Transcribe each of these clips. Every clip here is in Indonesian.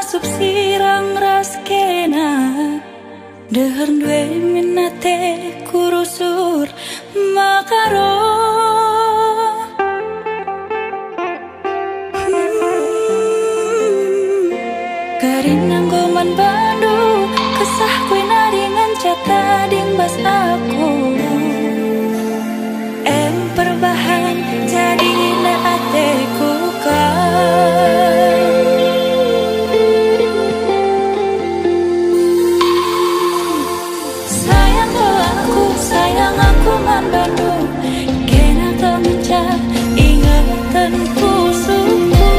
asup sirang ras kena dehar duwe minate kurusur makaro Karinang goman bandu kesah kue naringan cata dingbas aku perbahan jadi na ateku sayang aku mandandu kena kemencah ingatan pusuku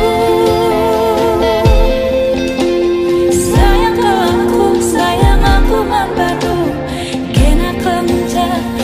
sayang aku mandandu kena kemencah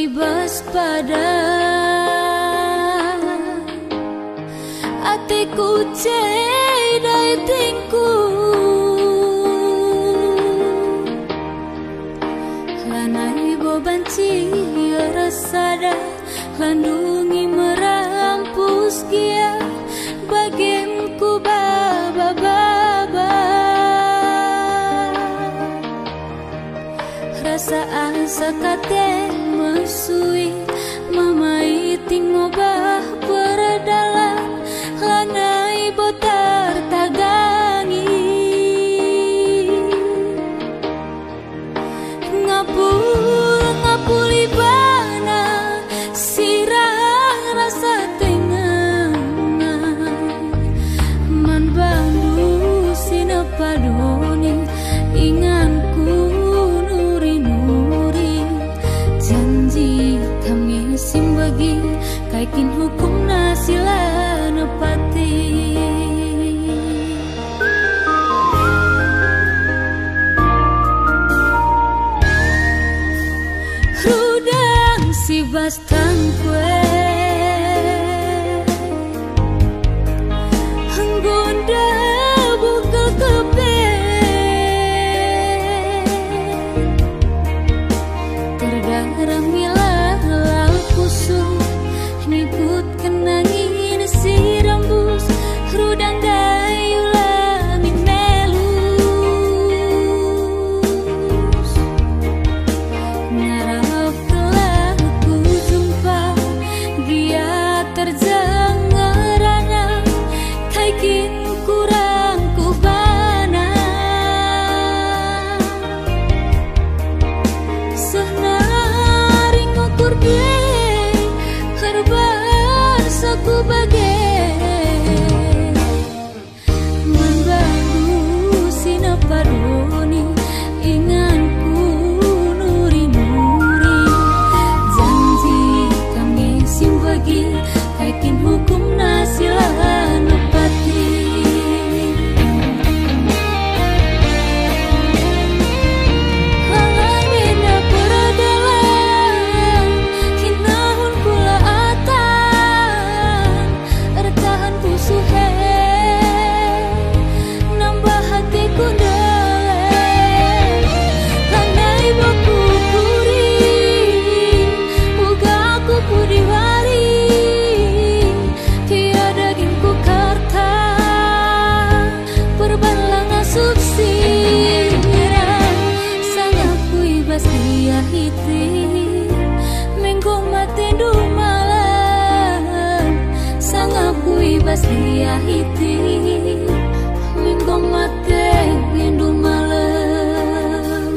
ibas pada atiku cedai tingku lanai bobanci rasada landungi merampus kia bagemku baba-baba rasa asa kate mesui mamai tingobah berdalan lanai botar tagangi ngapuli bana sirang rasa tengana man bandu sinapadoni inganku nuri-nuri janji kami simbagi kaikin hukum nasila nepati rudang si bastang kue Henggonda buka kepe tergarang milah lal kusum nikut kenangin si rambus rudang dayu lamin melus ngarap telah ku jumpa dia terjangarana kaikin kurang kubana senaring ukur due herbar saku bagai membantu sinapadoni inganku nuri-nuri janji kami simbagi kaikin hukum nasilah nepati lalai beda peradalan hinahun pula atan ertahan pusuhe nambah hatiku dale lanai baku puri muga aku pudiwari tiada gimku karta perbalang asup sirang sangat ku ibas dia hiti menggong mati malam sangat ku ibas dia hiti menggong mati malam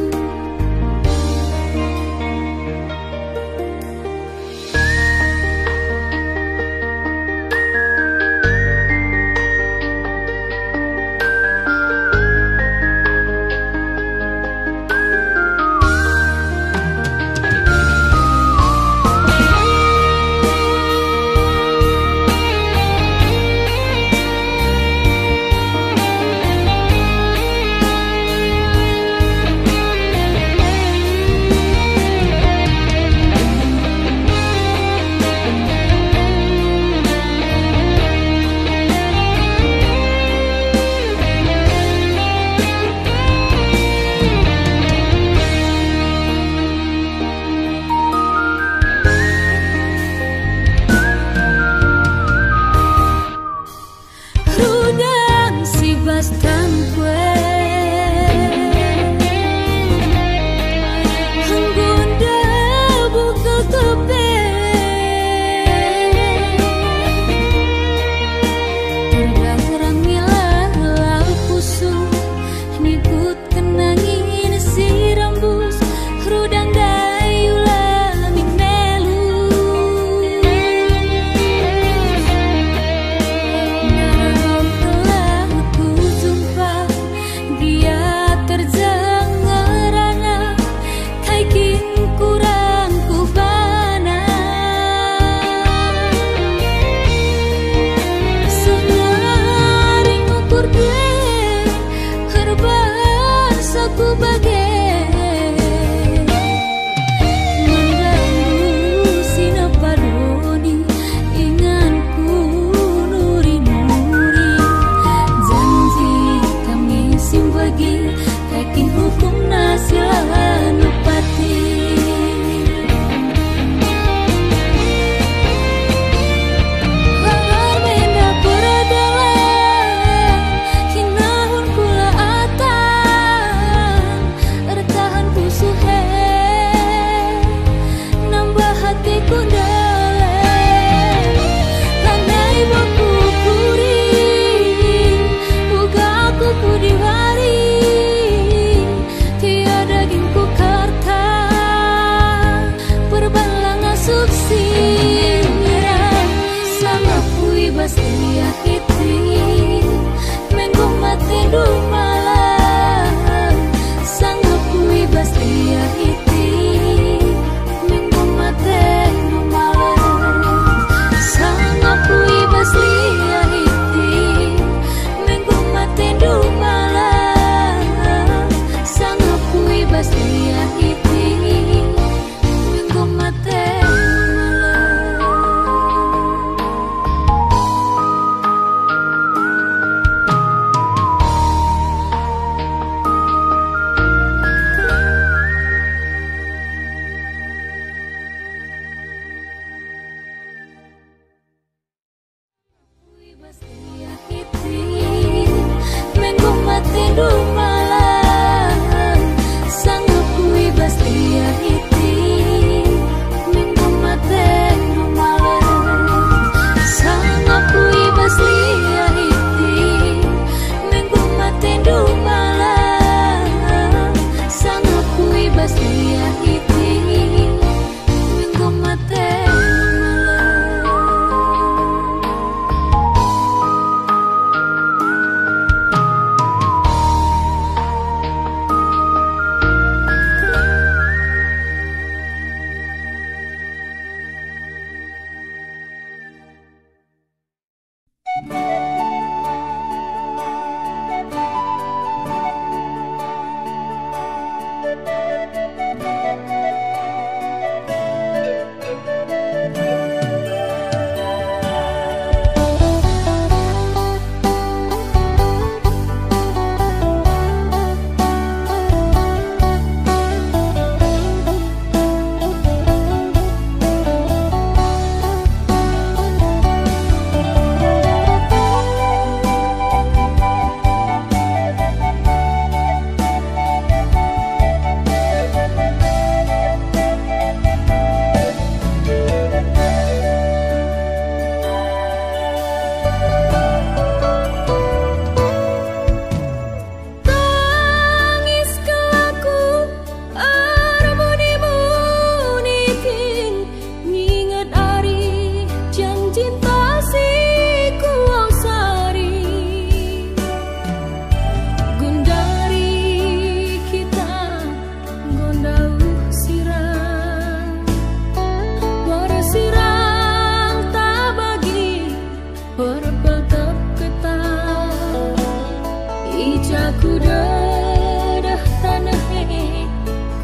aku dedah tanah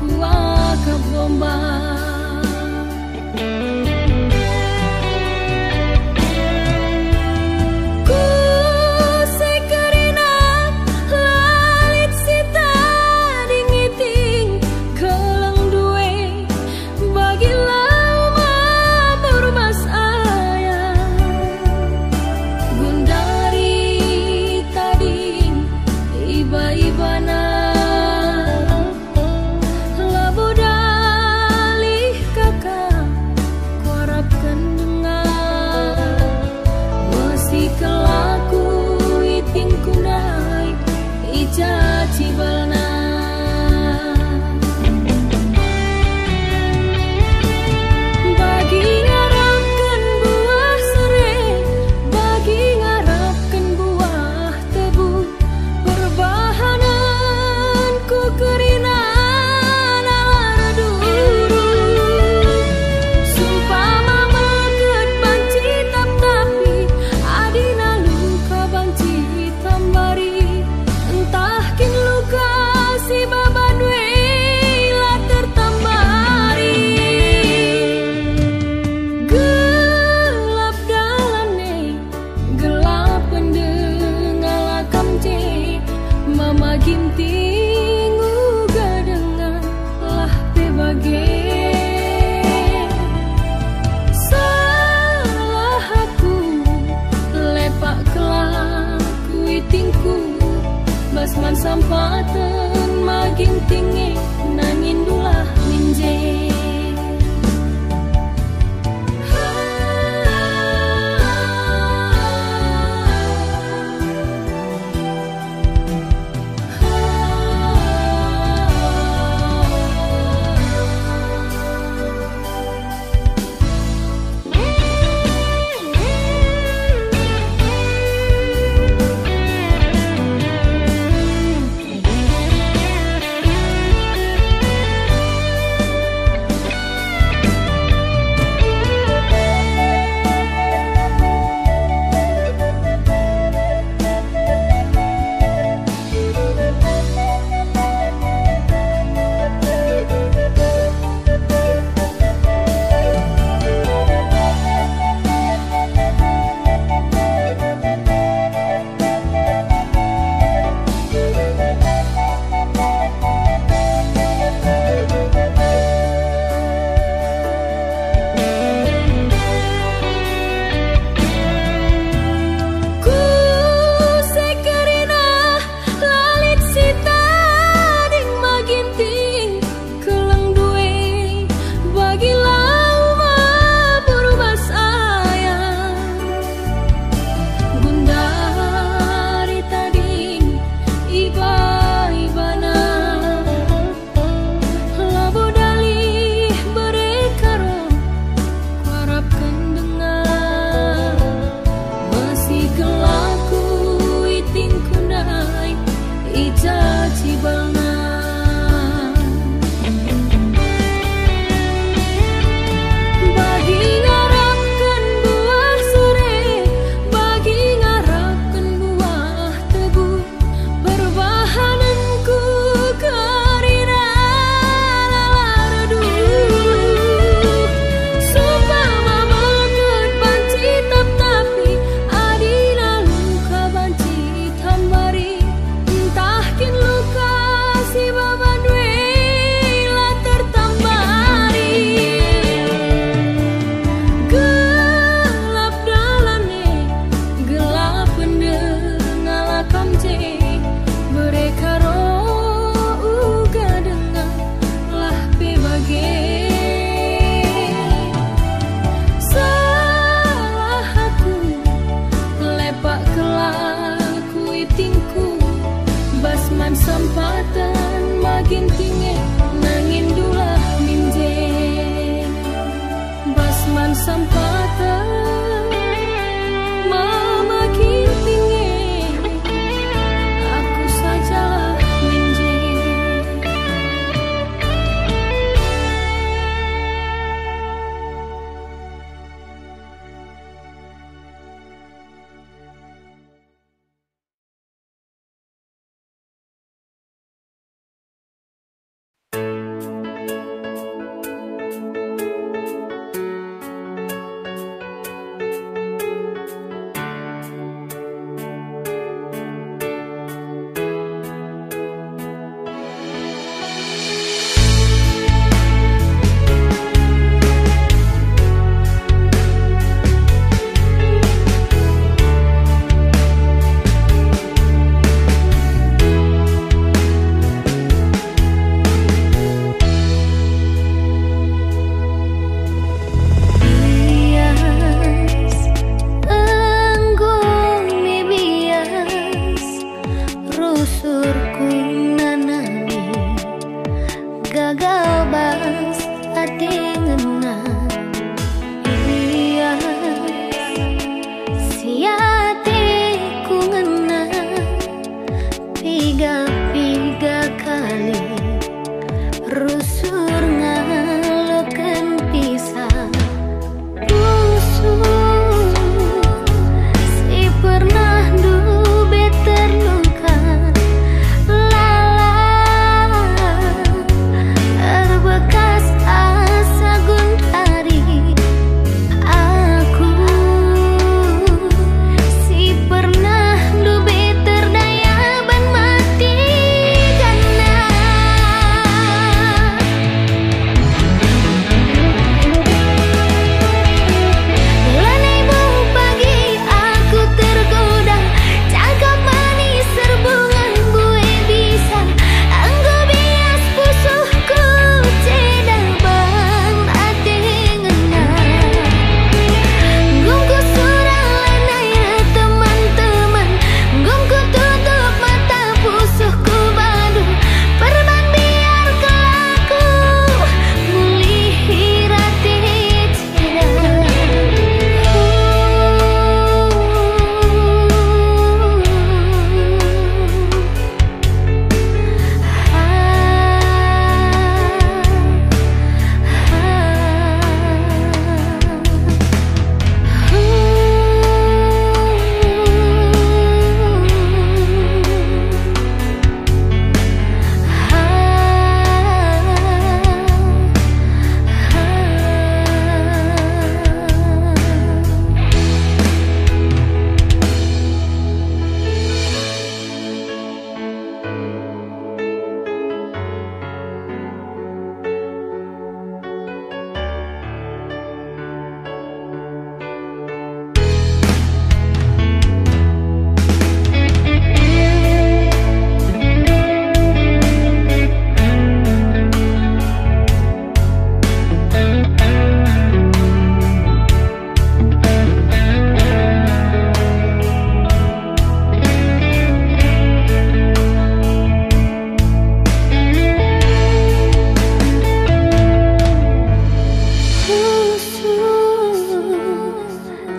kuah ke bomba. Basman sampatan makin tinggi nangin dulah minje. Sempatan makin tinggi nangin dulah minje. Basman sempatan makin tinggi aku sajalah minje. piga kali rusur ngalokeun pisah busuk si pernah dube terluka lala terbekas asa guntari aku si pernah dube terdaya ban mati karena lanai bau pagi aku tergoda cakap manis serbungan gue bisa anggo bias pusuhku cedah bang ate ngena gongku surang lanai teman-teman gongku tutup mata pusuhku badu perban biar kelaku mulih rati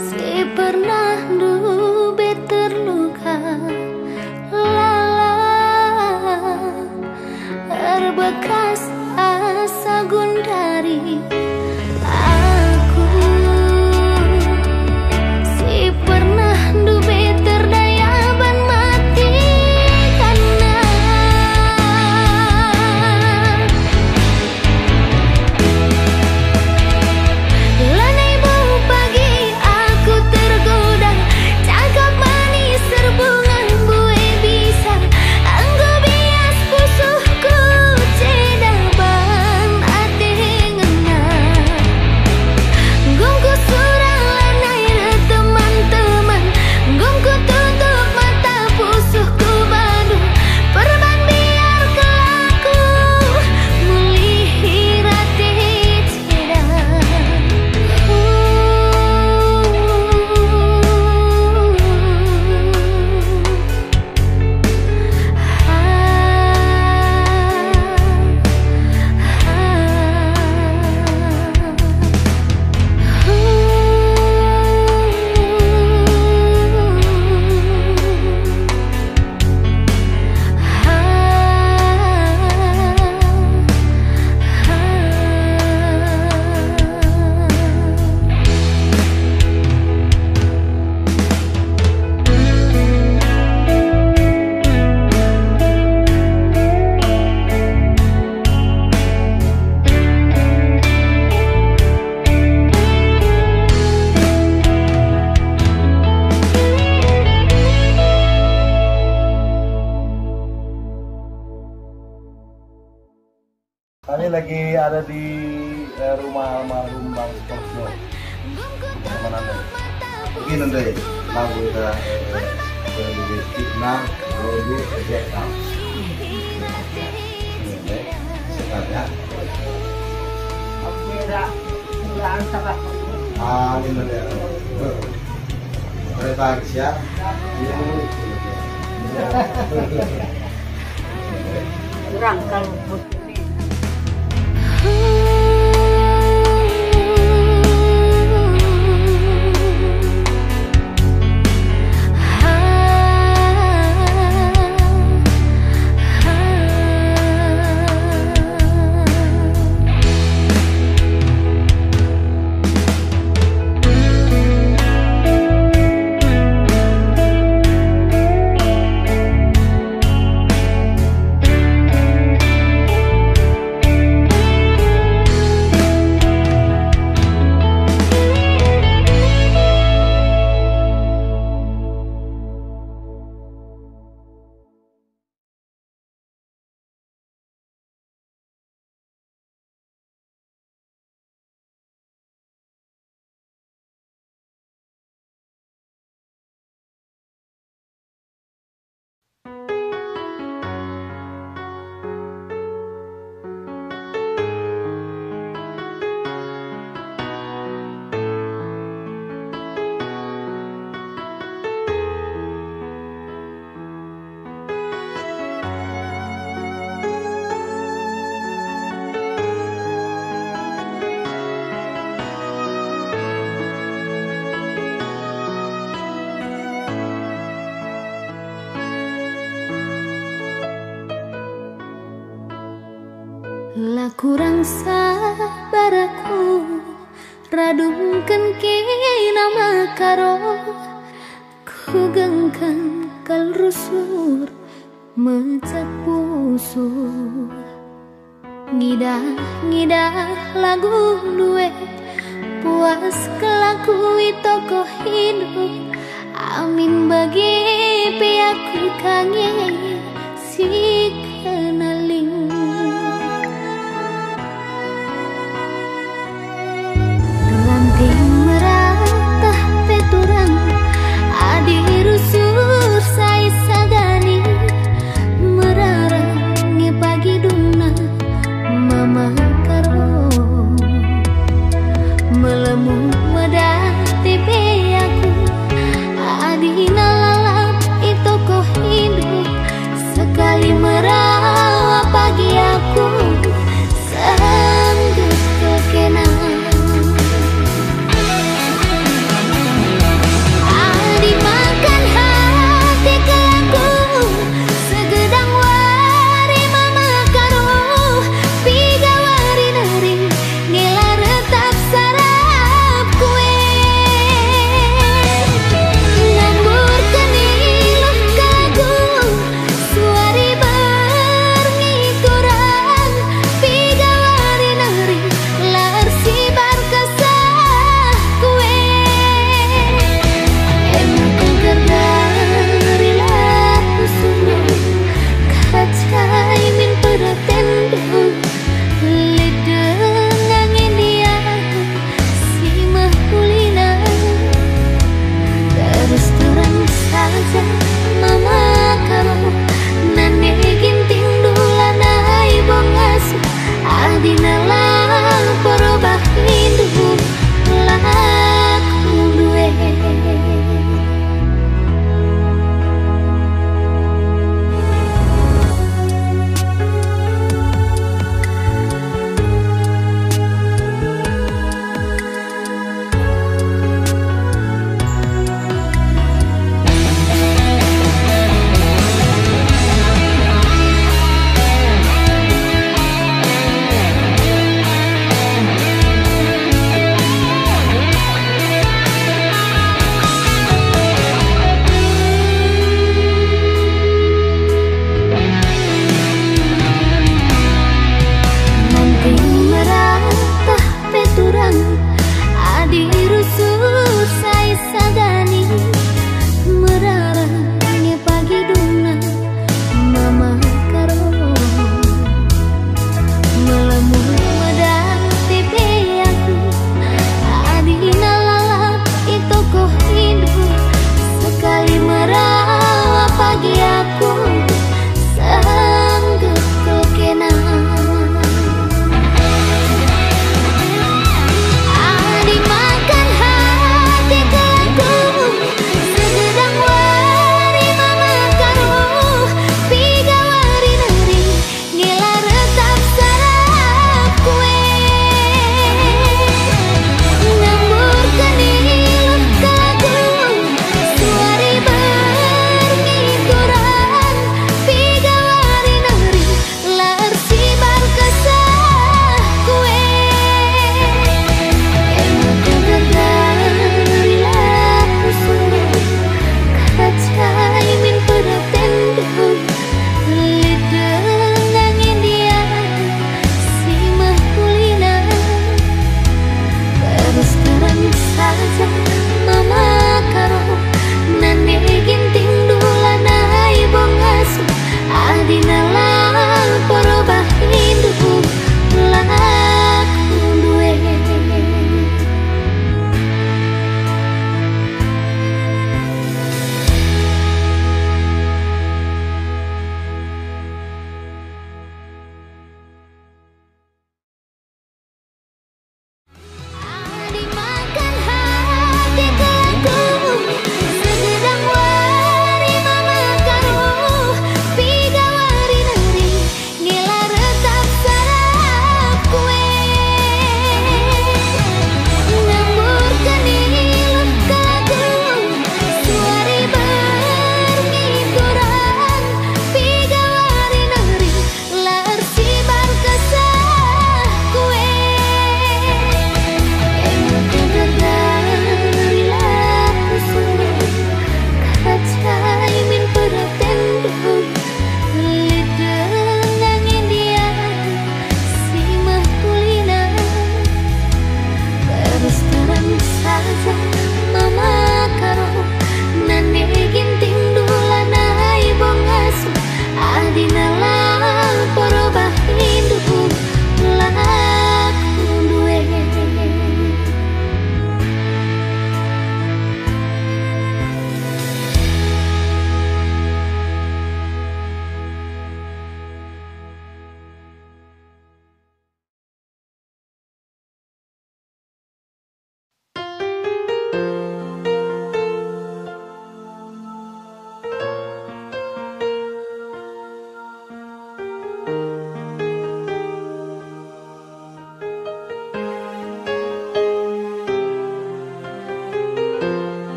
si pernah dube terluka lala terbekas asa gundari aku si pernah dube terdaya ban mati karena lanai bau pagi aku tergoda cakap manis serbungan gue bisa anggo bias pusuhku cedah bang ate ngena gongku surang lanai teman-teman gongku tutup mata pusuhku badu perban biar kelaku mulih rati Kami lagi ada di rumah almarhum Bang Sportno. Teman Anda. Begini Anda, lagu kita dari Fitnah, lagu Vietnam. Ini sebenarnya. Ini dia. Kereta ya. Kurang kalau lah kurang sabar aku radungkan kena makaro ku gengkan kal rusur mecak pusur ngidah lagu duwe puas kelakui toko hidup amin bagi piaku kangen si kenaling ranting meratah peturang adi rusur sai sagani merarangnya pagi duna mama karo melemu wadah tipe aku adi nalalap itu ko hidup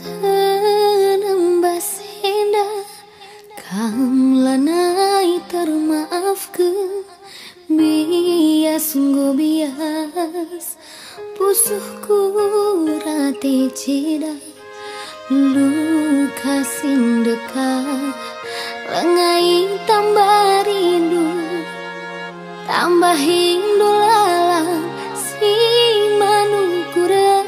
Senembas indah kamlanai termaafkan bias nggo bias pusuhku rati cida luka sindeka lengai tambah rindu tambah hindu lalang si manukuran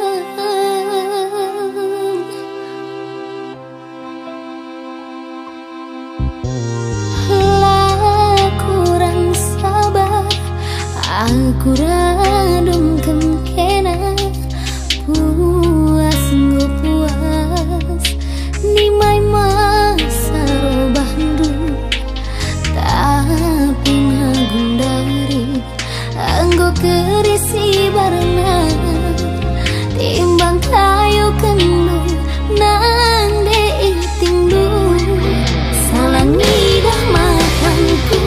kurang sabar aku radung kena puas nggo puas ni mai masa robandu tapi nagundari anggo kerisi barengan timbang kayu kendu nang deitingdu salangi dah makanku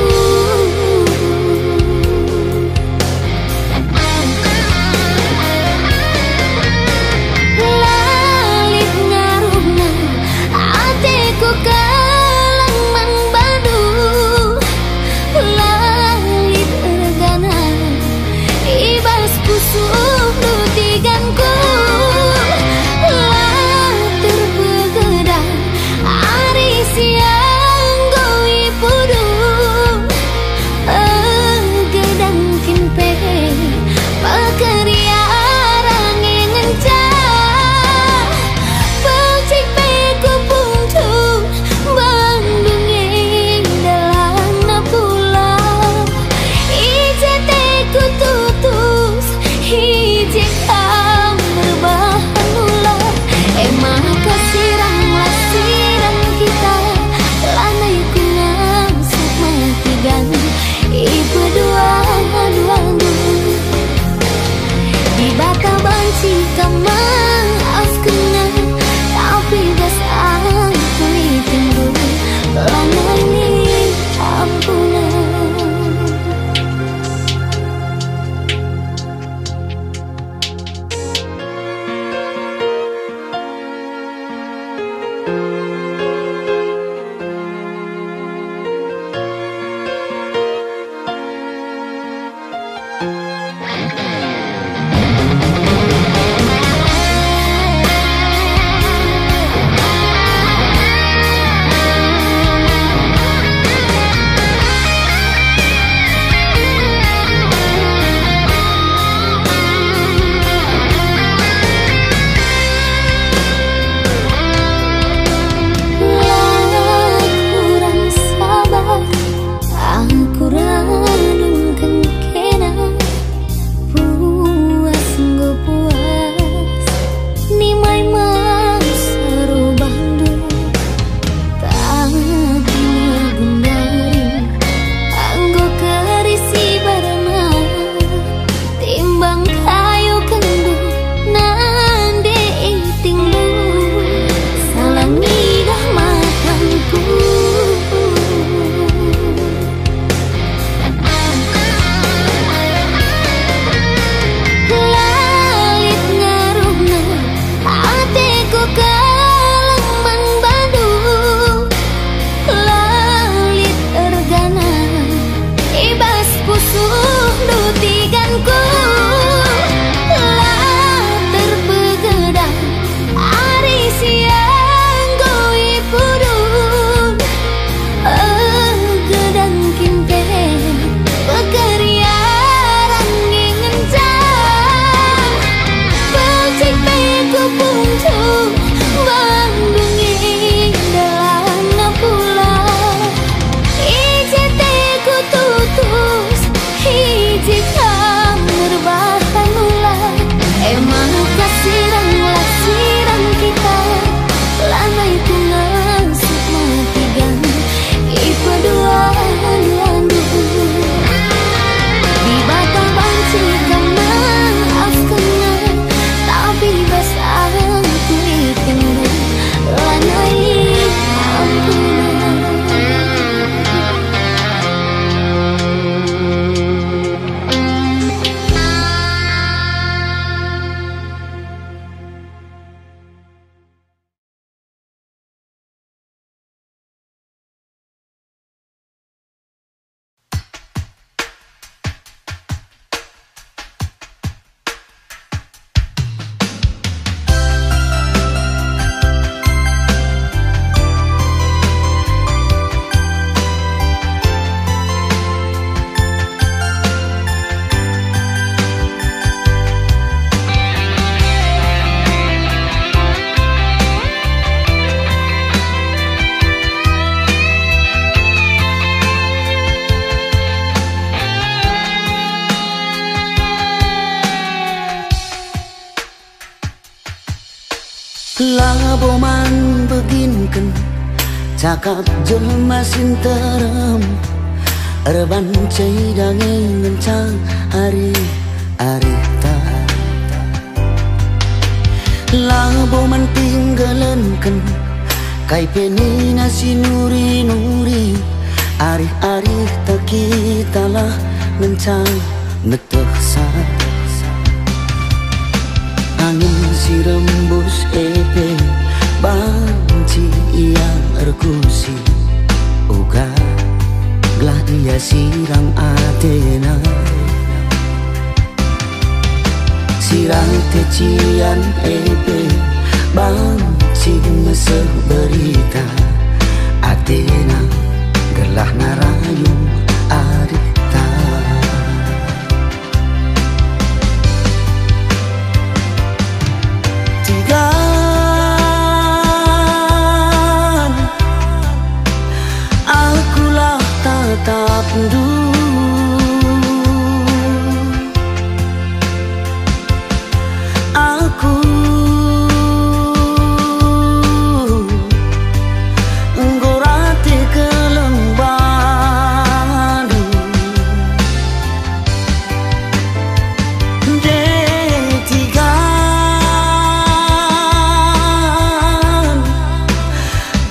Laboman beginken cakap jelma sinterem Erban caidange ngencang hari ta Laboman tinggalenken kai penina si nuri arih tak kita lah ngencang netehsa angin si rembus epe banci yang erkusi uga glah dia sirang atena sirang tecian epe banci meseh berita atena gelah narayung arita tigan akulah tatap du aku enggorate kelembadu detigan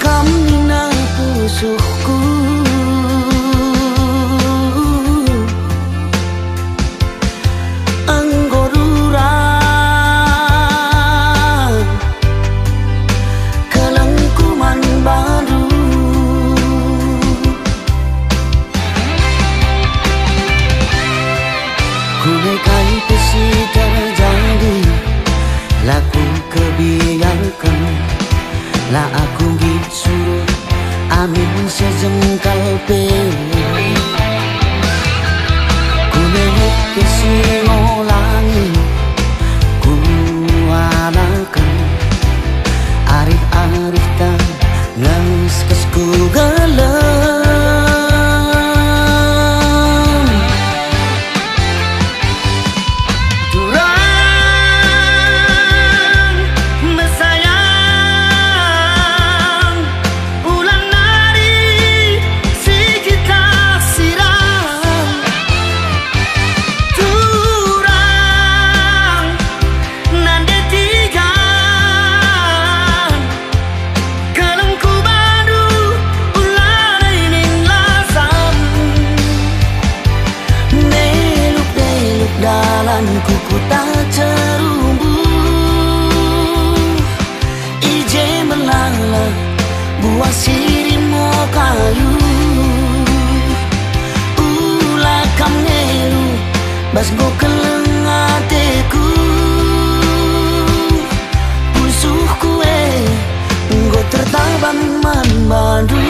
kamina pusuhku anggorurang kelengkuman baru kunekai pesi terjadi laku kebiarkan lah aku gisuruh amin sejengkal pilih kunehuk pesi ngolangi kuanakan arif tak ngangis kesku gelem durang mesayang ulang nari si kita siram durang nande tigan kelengku baru ulang ini lasam neluk dalan kuku tak cerumbu ije melala buah sirimo kayu ulah kam nelu bas go keleng ateku pusuhku go tertabang man bandu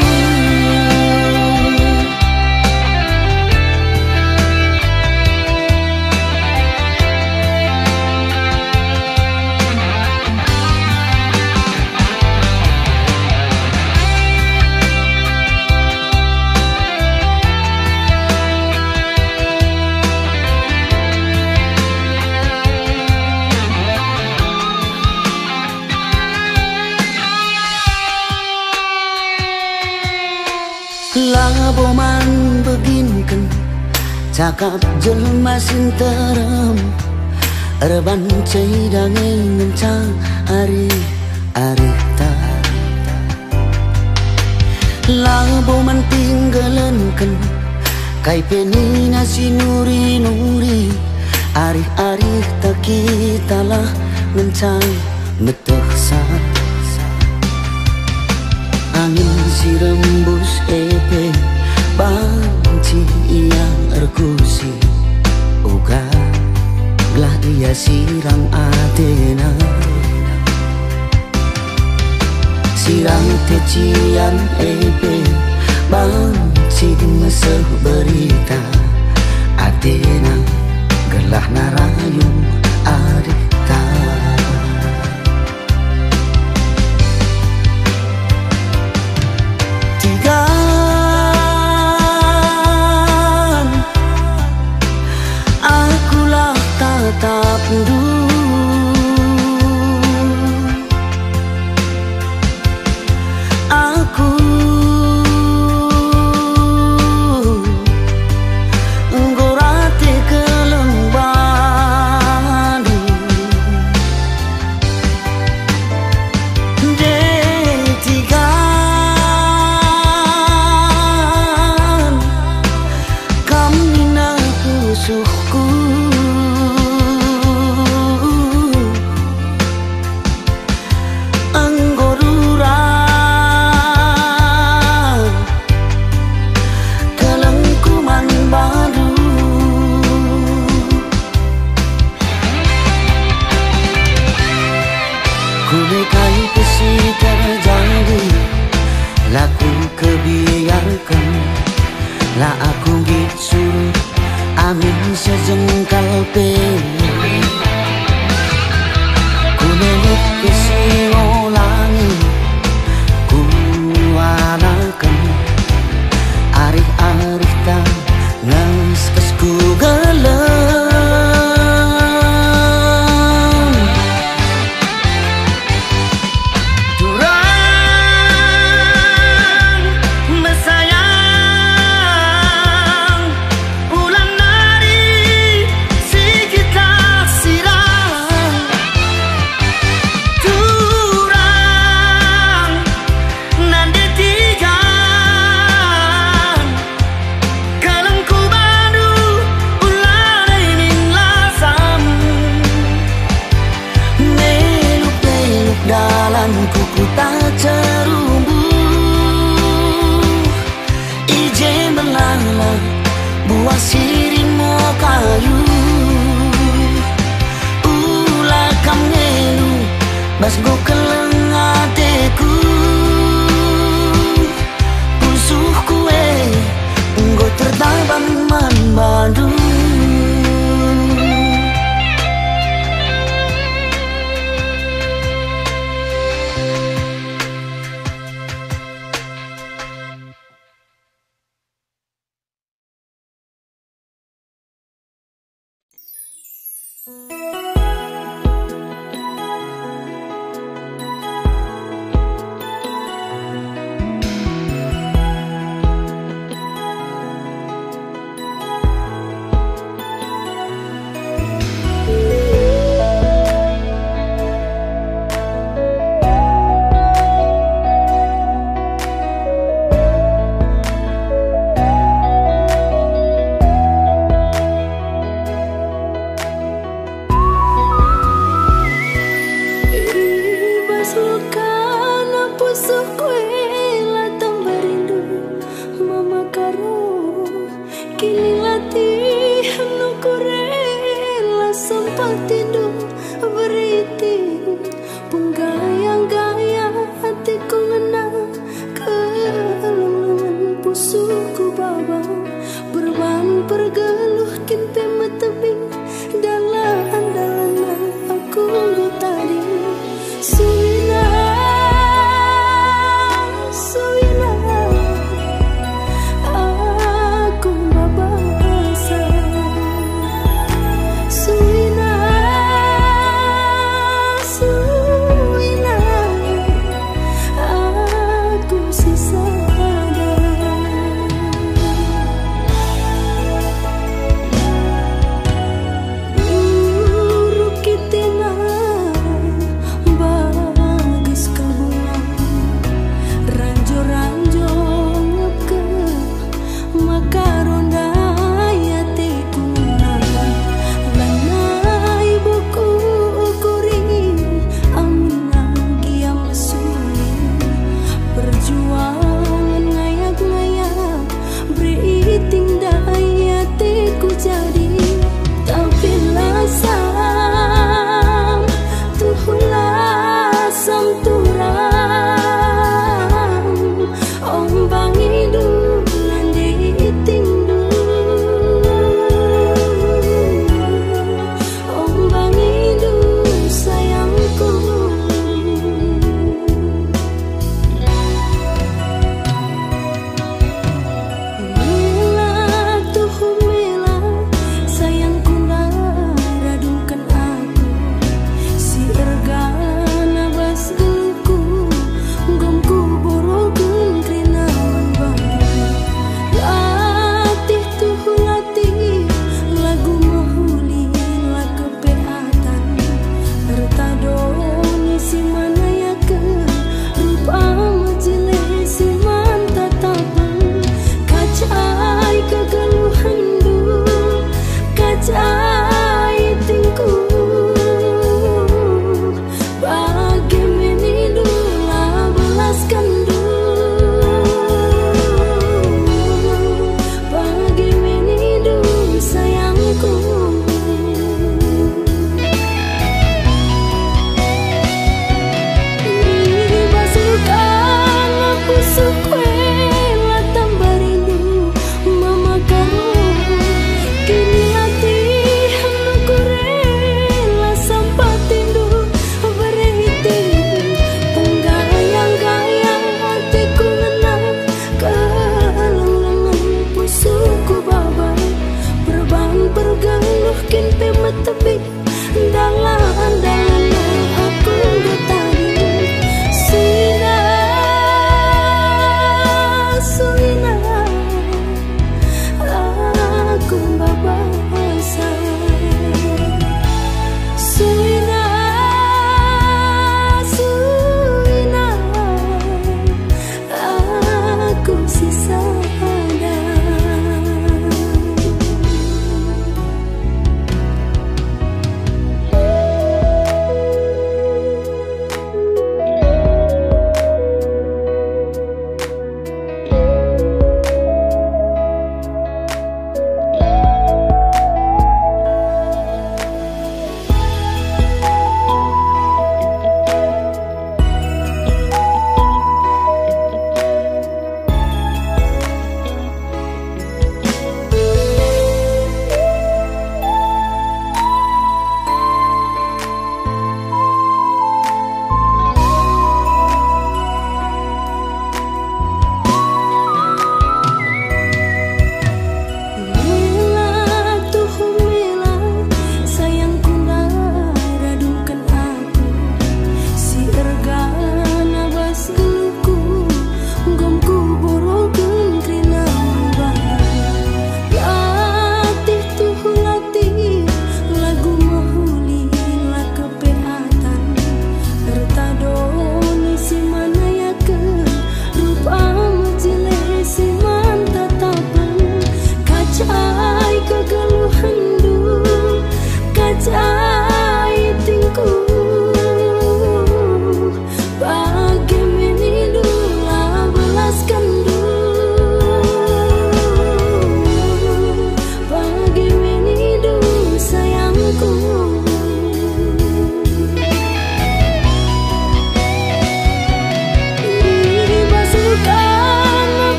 Laboman beginken cakap jelma sinterem erban caidange ngencang hari ta Laboman tinggalenken kai penina si nuri arih tak kita lah ngencang netehsa angin si rembus epe banci yang erkusi uga glah dia sirang atena sirang tecian epe banci meseh berita atena gelah narayung arita tigan akulah tatap du laku kebiarkan, lah aku gitsur amin sejengkal pe. Ku nelik kesiolangi, ku anakan arih-arih tak nges ku gelem. Kuku tak cerumbu, ije melala buah sirimo kayu. Ulah kam ngelu bas go keleng ateku, pusuh kue nggo tertabang man badu.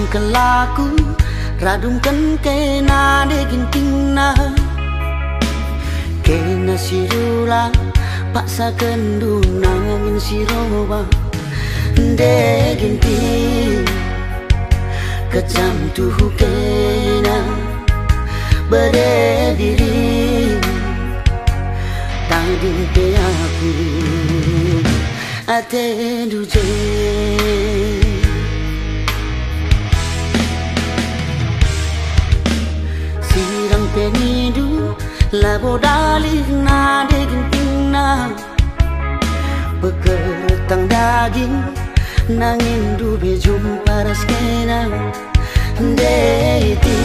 kelaku radungkan kena de gintingna kena sirula paksa kenduna ngin siroba de ginting kecam tuh kena berdiri tadi pe aku ate duje sirang penidu labo dalih na daging na bekertang daging nangin dube jumpa raskena deiti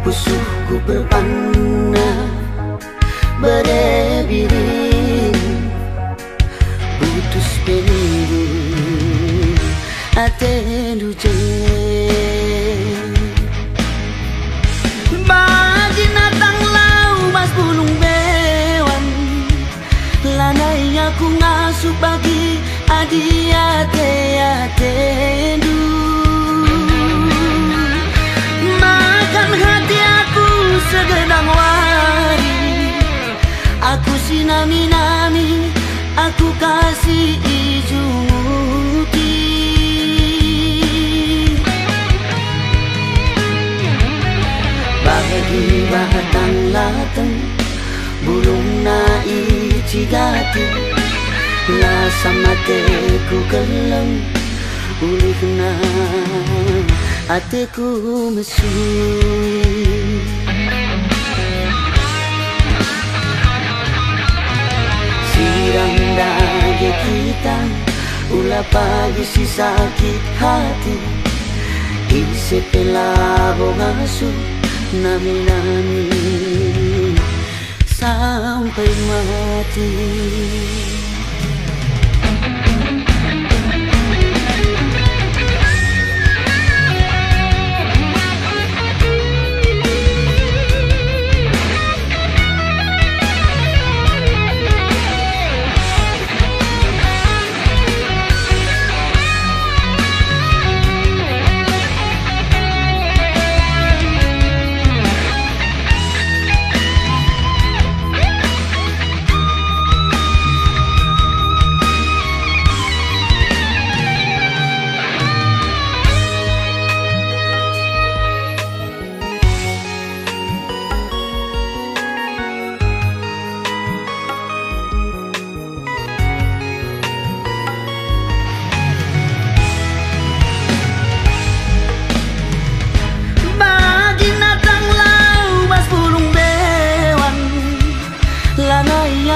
pusuhku berpanna berdiri putus penidu ate duje bagi natang lau mas bulung bewan lanai aku ngasuh bagi adi ate atendu makan hati aku segedang wari aku sinami-nami aku kasih ijumuti bagi batang lateng bulung na icigati la sama teku keleng ulih na ateku mesui sirang dage kita ulah pagi si sakit hati isi pelabo ngasuh nami-nami sampai mati.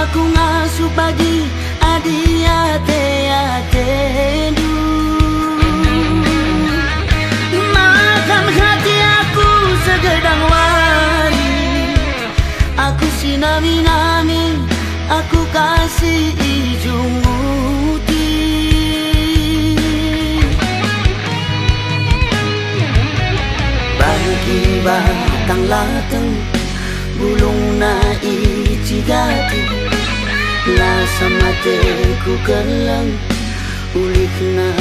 Aku ngasuh bagi adi atendu makan hati aku segedang wari aku sinami-nami aku kasih ijumuti bagi batang lateng bulung na icigati la sama teku keleng ulih na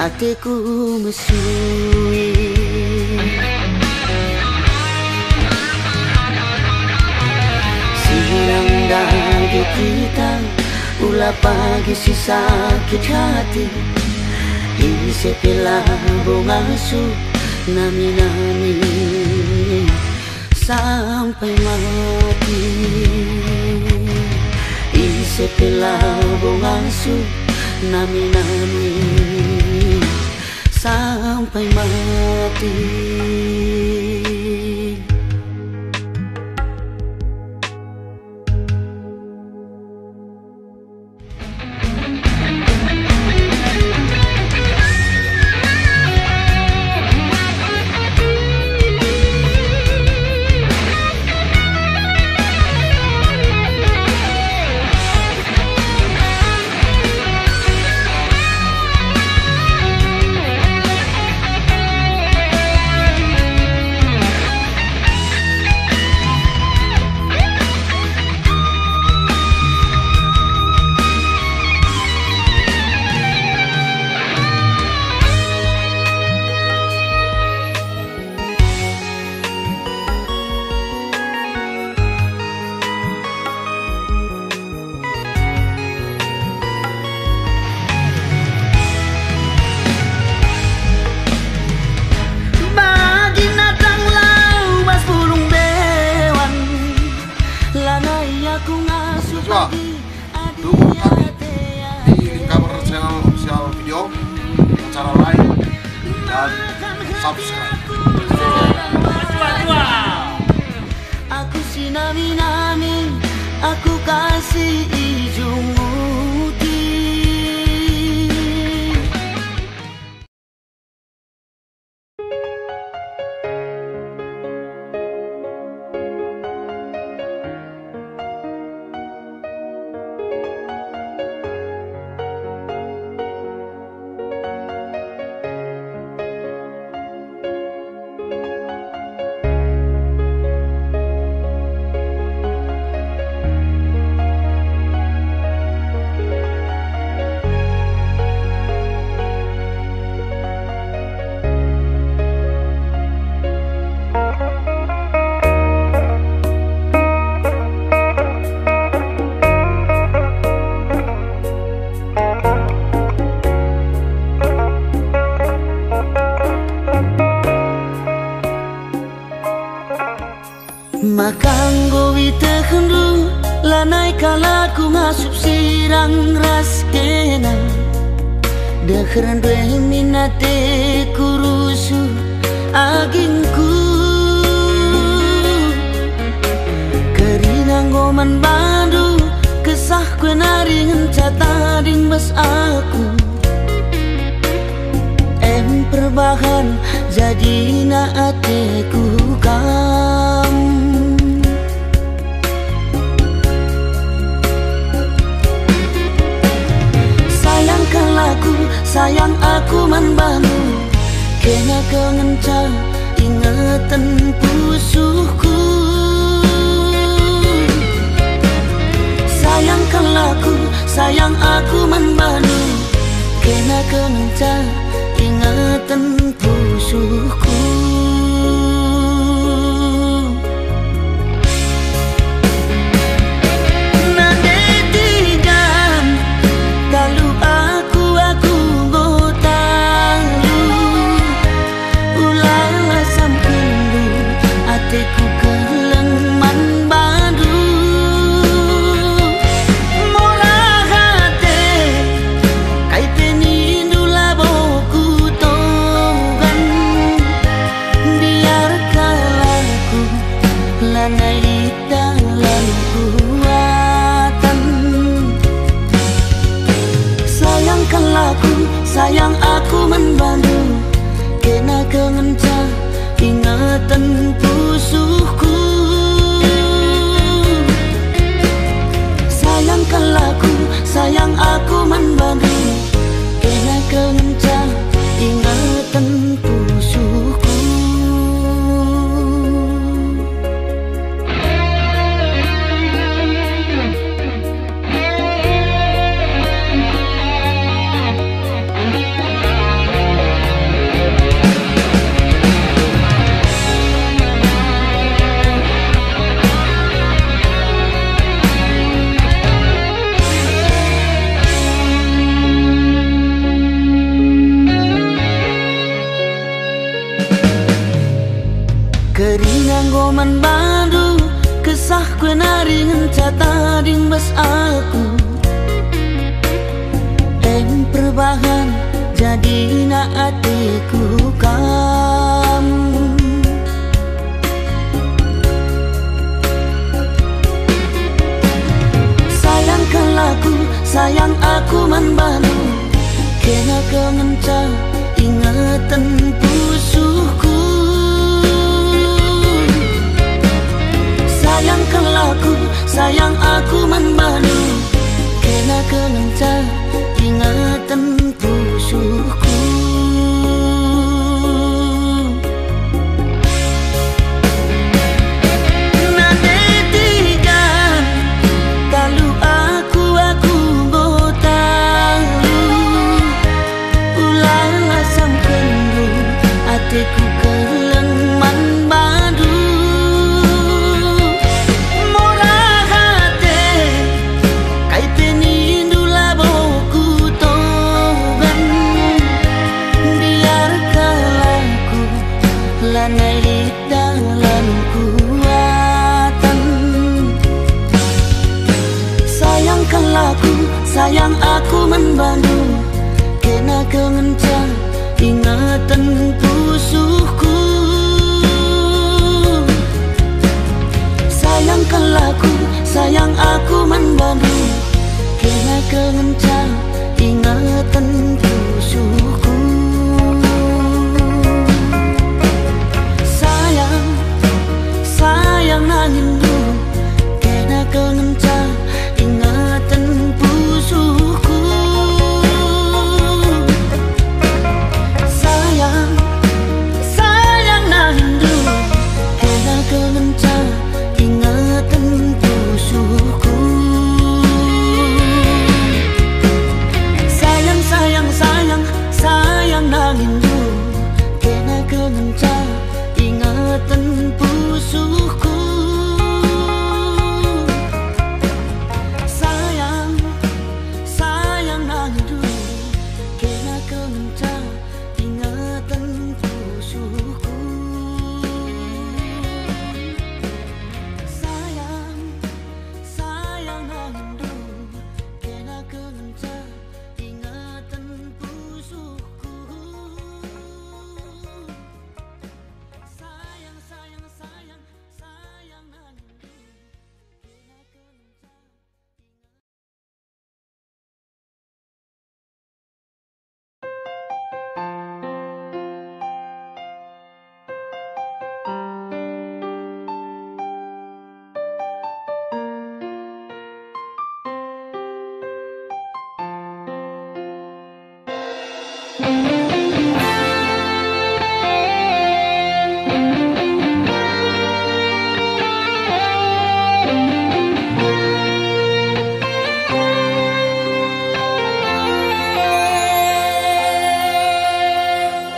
ateku mesui sirang dage kita ulah pagi si sakit hati isi pelabo ngasuh nami-nami sampai mati isi pelabo ngasuh nami-nami sampai mati. nami-nami aku kasih ujung muti. Makanggo witehendu lanai kalaku ngasup sirang ras kena dekheran dwe minate kurusu agingku kerinang man bandu kesah kue naring cata ding mas aku perbahan jadi naateku kam sayangkan laku sayang aku man bantu kena kengenca ingatan pusuhku sayangkan laku sayang aku man bantu kena kengenca ingatan pusuhku. Nandetigan talu aku ngotalu ulala sampundu ateku keleng man bandu mola hate kaiteni ndula boku lanai dalam kuatan sayangkan laku sayang aku membantu kena kengenca ingatan pusuhku sayangkan laku sayang aku membantu kena kengenca ingatan pusuhku. Kerinang goman bandu kesah kue naring cata ding bas aku perbahan jadi naatiku kam sayangkan laku sayang aku man bantu kena kengenca ingatan pusuhku sayangkan laku sayang aku man bantu kena kengenca ingatan pusuhku. Nandetigan talu aku ngotalu ulala sampundu ateku keleng man bandu lanai dalam kuatan sayangkan laku sayang aku membantu kena kengenca ingatan pusuhku sayang sayang aku manbandu kena kelenca ingatan pusuku. Sayang, sayang nangindu kena kelenca ingatan pusuku. Sayang, sayang nangindu kena kelenca ingatan pusuku. Sayang, sayang, sayang, sayang nangindu kena kelenca ingatan pusuku. Sayang, sayang nangindu kena kelenca ingatan pusuku. Sayang, sayang nangindu kena kelenca ingatan pusuku. Sayang, sayang, sayang, sayang nangindu kena kelenca.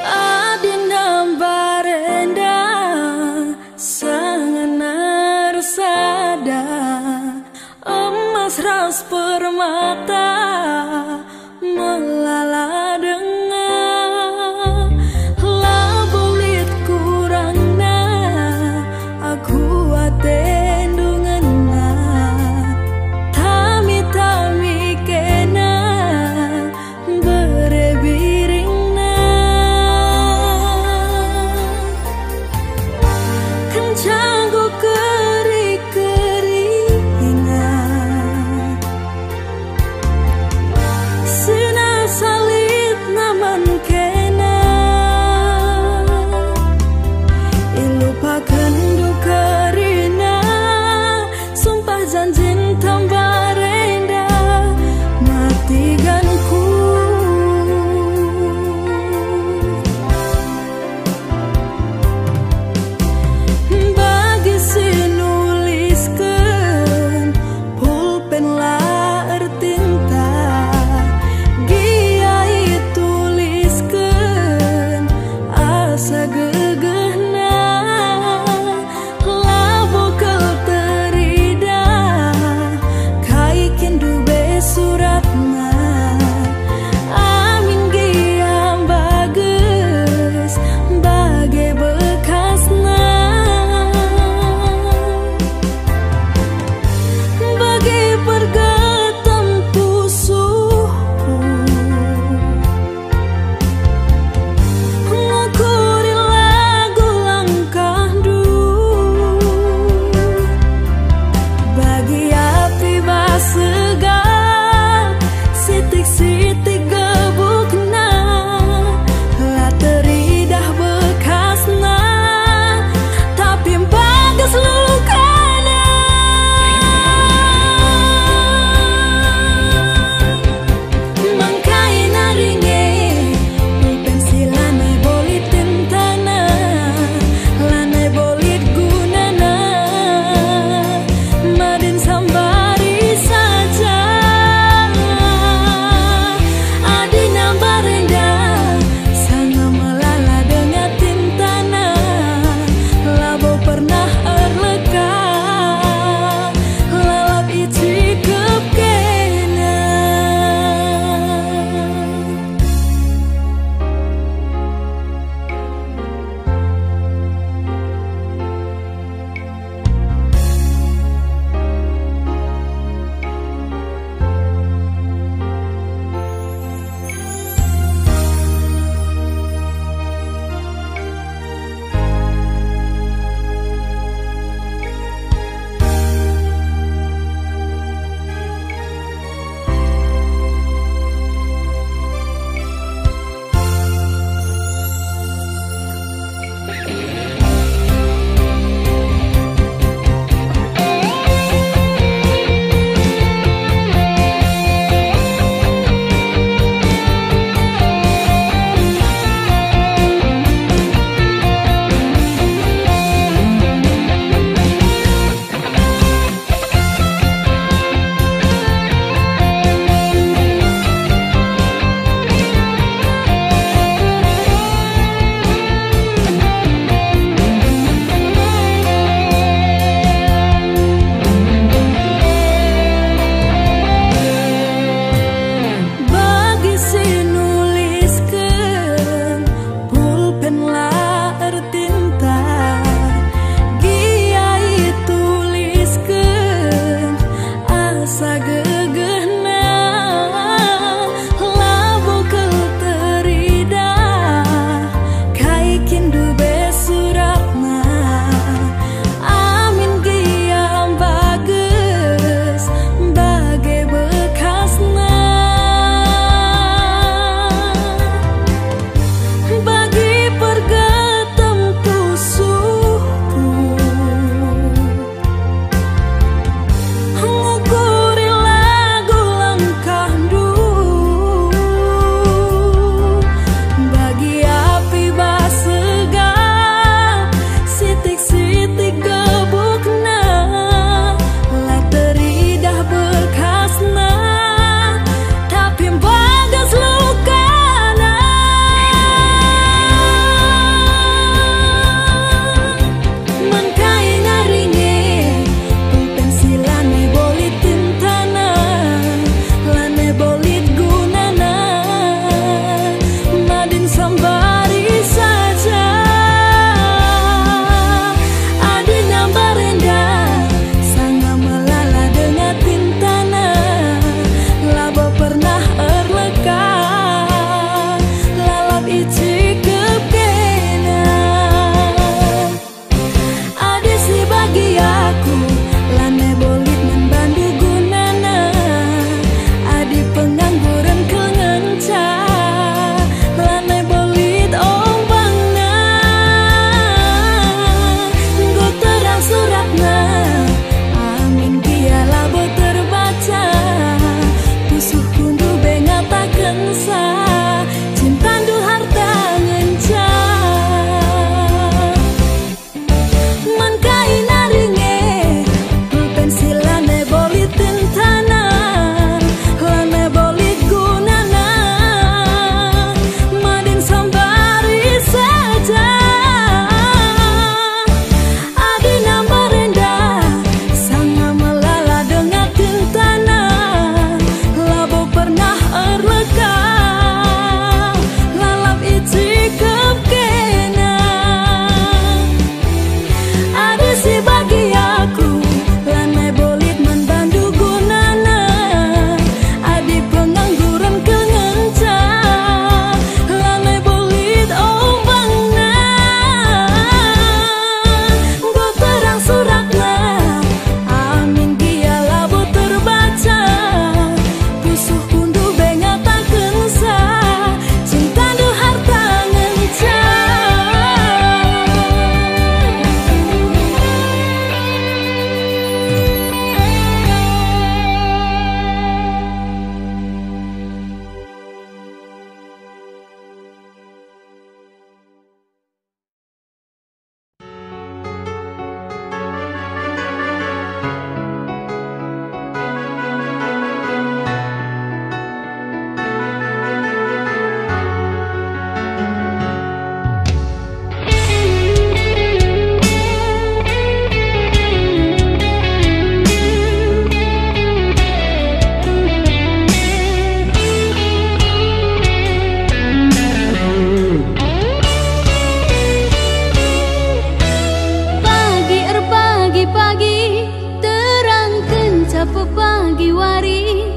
Adina barenda sanganar sada emas ras permata melala dengar labulit kurangna aku atendunganna tami-tami kena berebiringna kencangku keri-keringan sena salit naman kena ilupakan du karina pagi wari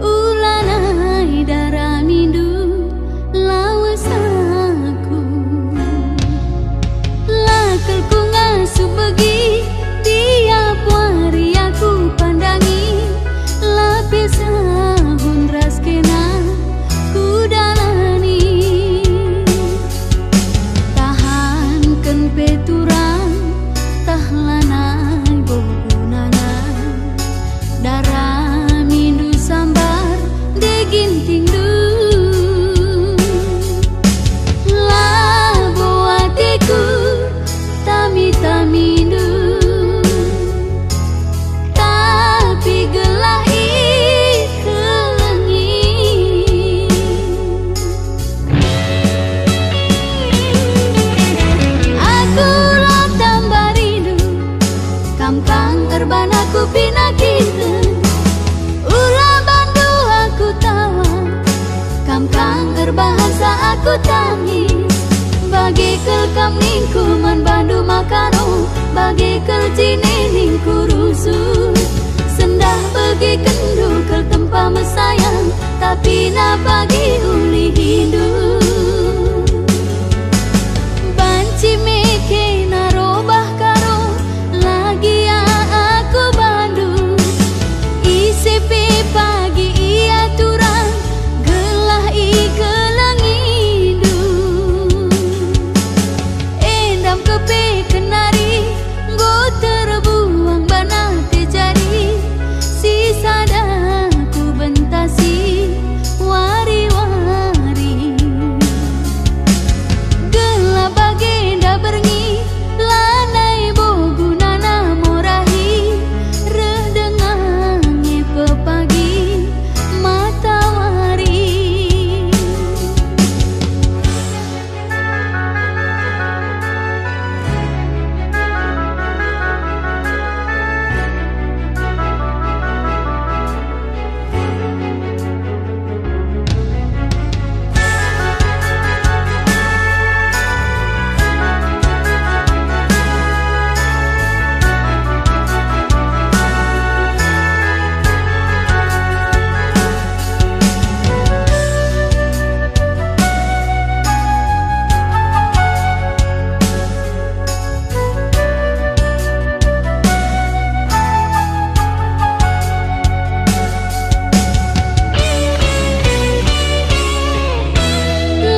ulanai darah mindu lawas aku lakelku ngasuh begi tiap hari aku pandangi lapis ahun raskena ku dalani tahankan peturang tahlanai bogunana darah mindu sambar deginting du labo hatiku tami-tamindu tapi gelah kelengi aku lah tambah rindu kampang erban aku pinakikan ulah bandu aku tawa kampang erbahasa aku tangis bagi kelkam ningkuman bandu makaro bagi kelcine ningku rusuh sendah bagi kendu kel tempa mesayang tapi na bagi uli hidup banci meke narobah karo lagi aku bandu isipi pagi ia turang gelah kelengidu endam kepe kenari go terbuang bana terjadi sisa daku bentasi wari-wari gelah bagenda berngi lanai bogunana morahi redengannya pepagi matahari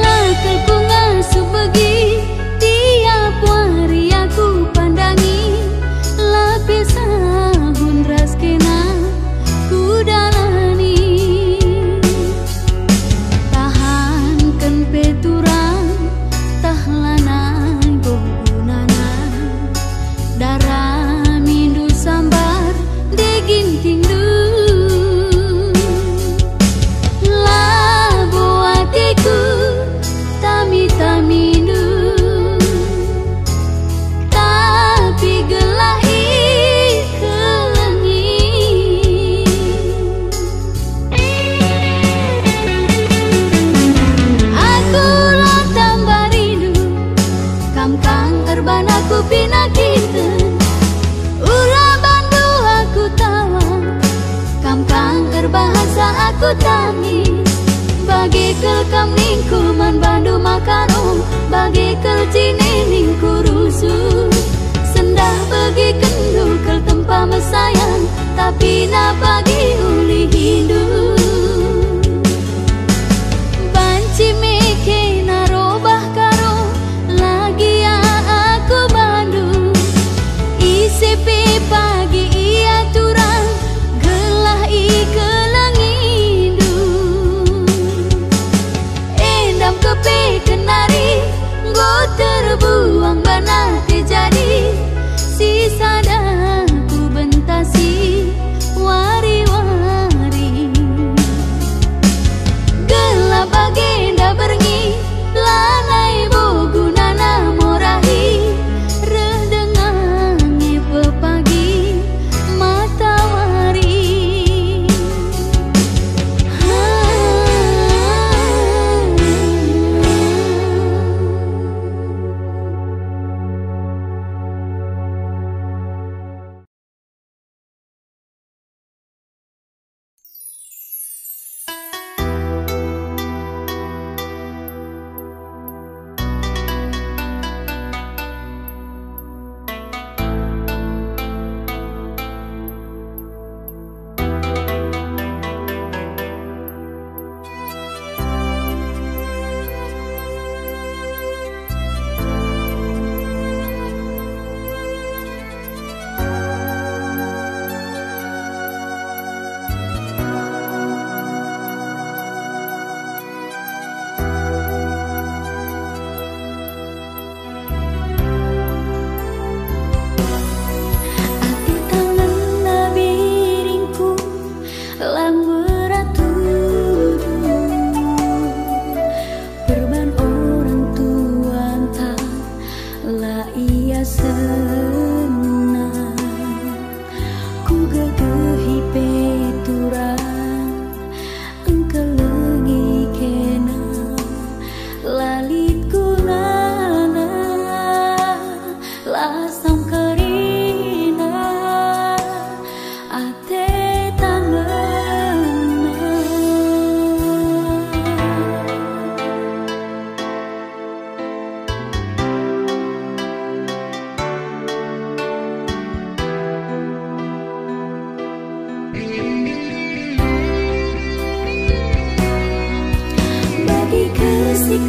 lakelku ngasuh begi tiap hari aku pandangi lapis ahun raskena ku dalani tahankan peturang tahlanai bogunana darah mindu sambar deginting du labo hatiku tami-tamindu tapi gelah kelengi aku lah tambah rindu kampang erban aku pinakikan ulah bandu aku tawa kampang erbahasa aku tangis bagi kelkam ningkuman bandu makaro bagi kelcine ningku rusuh sendah bagi kendu kel tempa mesayang tapi na bagi uli hidup banci meke narobah karo lagi aku bandu isipi pagi ia turang gelah kelengidu endam kepe kenari go terbuang bana terjadi sisa daku bentasi wari-wari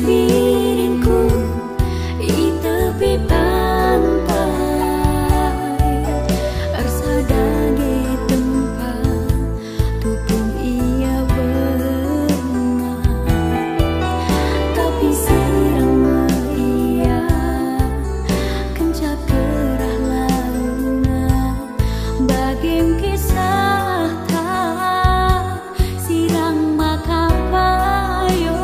piringku di tepi pantai, arsada di tempat tupung ia berenang, tapi sirama ia kencak kerah launa bagim kisah tak sirang makapayo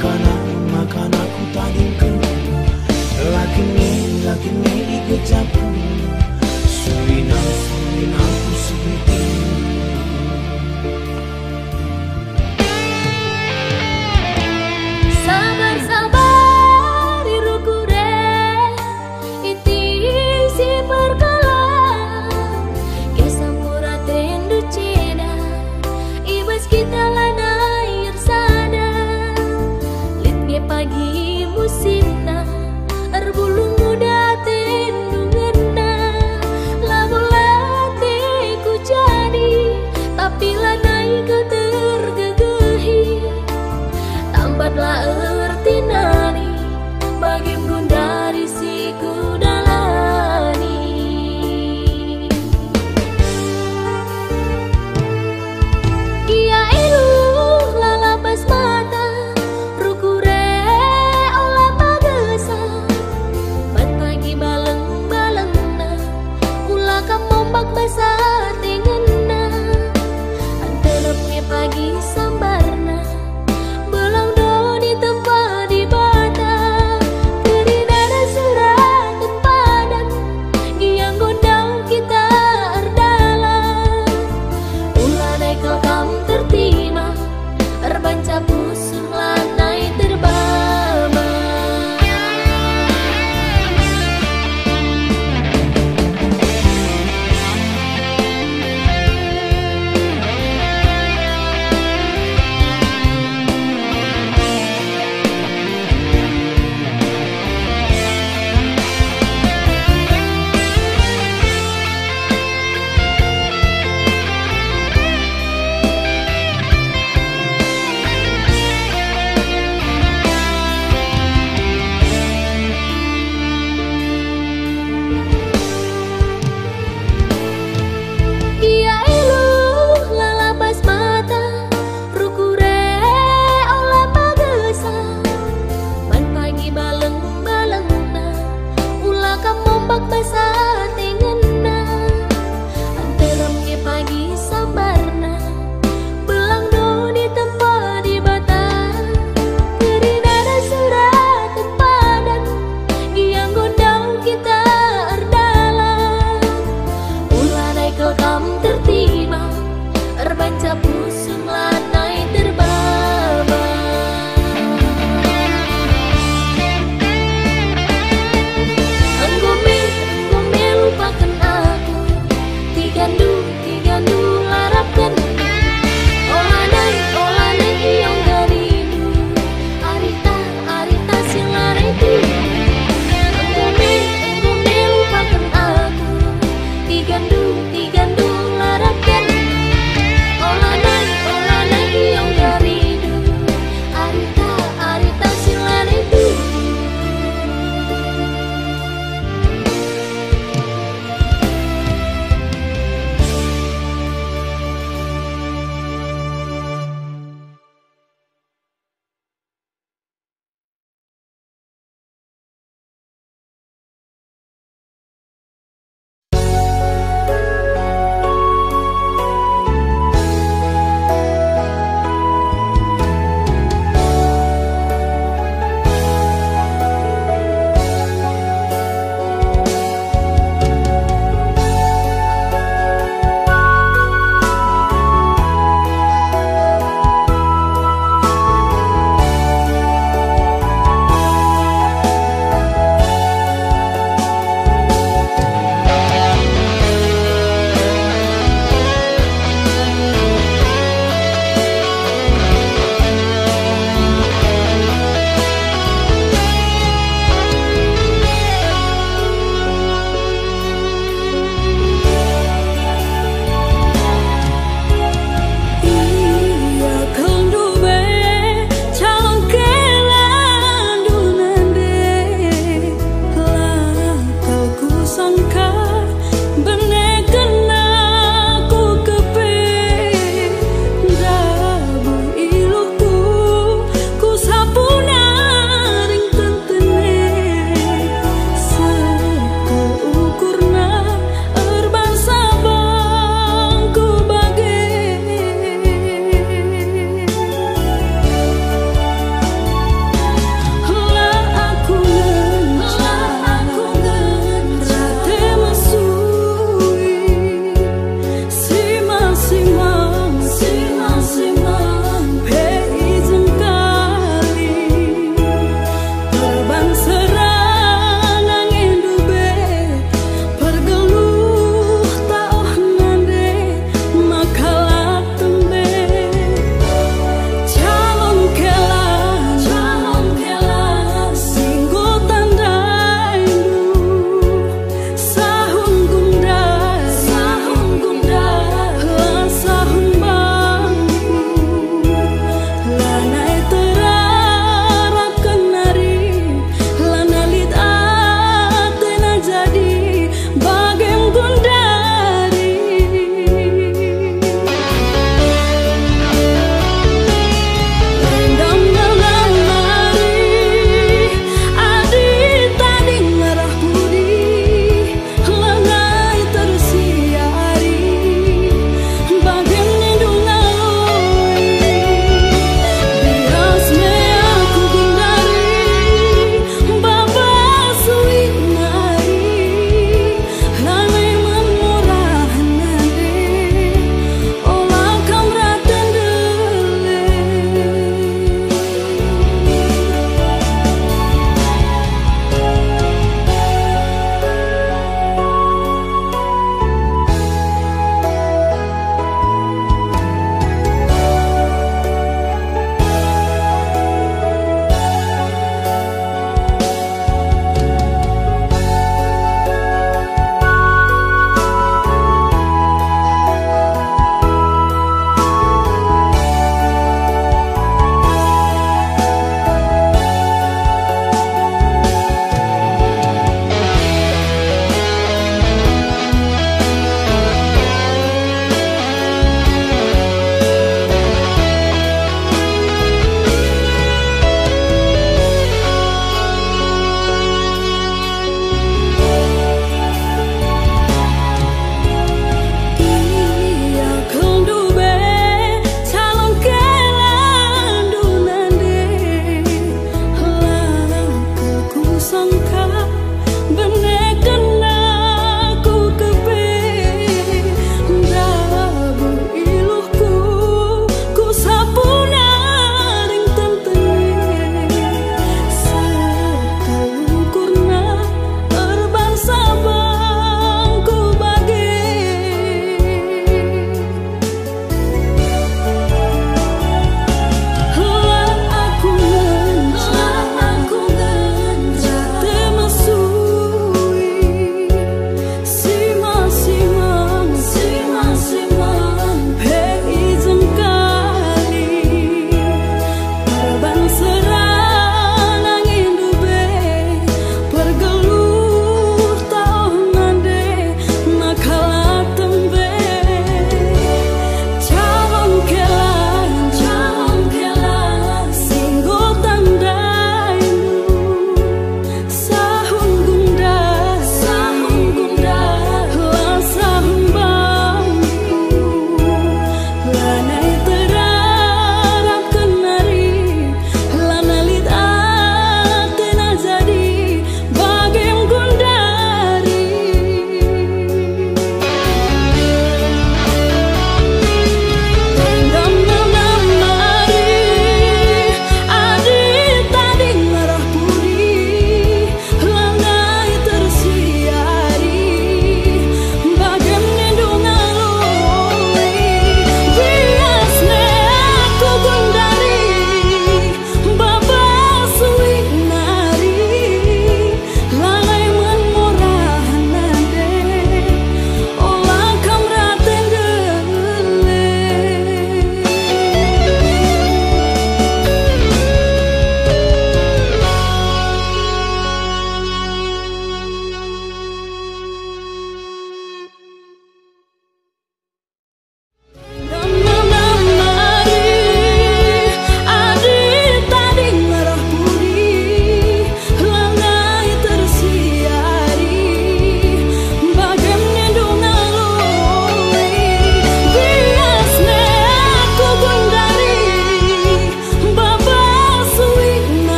makan aku tading ke laki ni ikut capu Sulina aku seperti Sabar-sabar irukure iti si perkala kesampura tendu ceda ibas kita lana air sana litnya pagi musimna arbulung muda tendungena labulate ku jadi tapi lanai ku tergegehi tambatlah erti nani bagi dari si kudalani ia iluh lalapas mata rukure olah magesa bat pagi baleng-balengna ulah kamombak basa tingena antelepnya pagi sambarna belang do di tempat di bata keri dada surat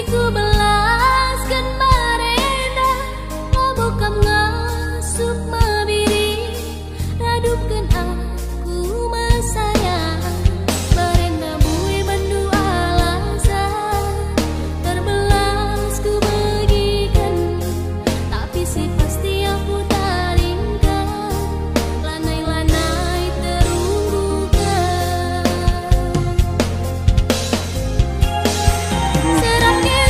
ku belaskan marenda, ngobokam ngasup mabiri, radupkan aku masayang, barenda bue bandu alasan, terbelas ku bagikan, tapi si pasti aku taringkan, lanai-lanai terunggukan. Serapnya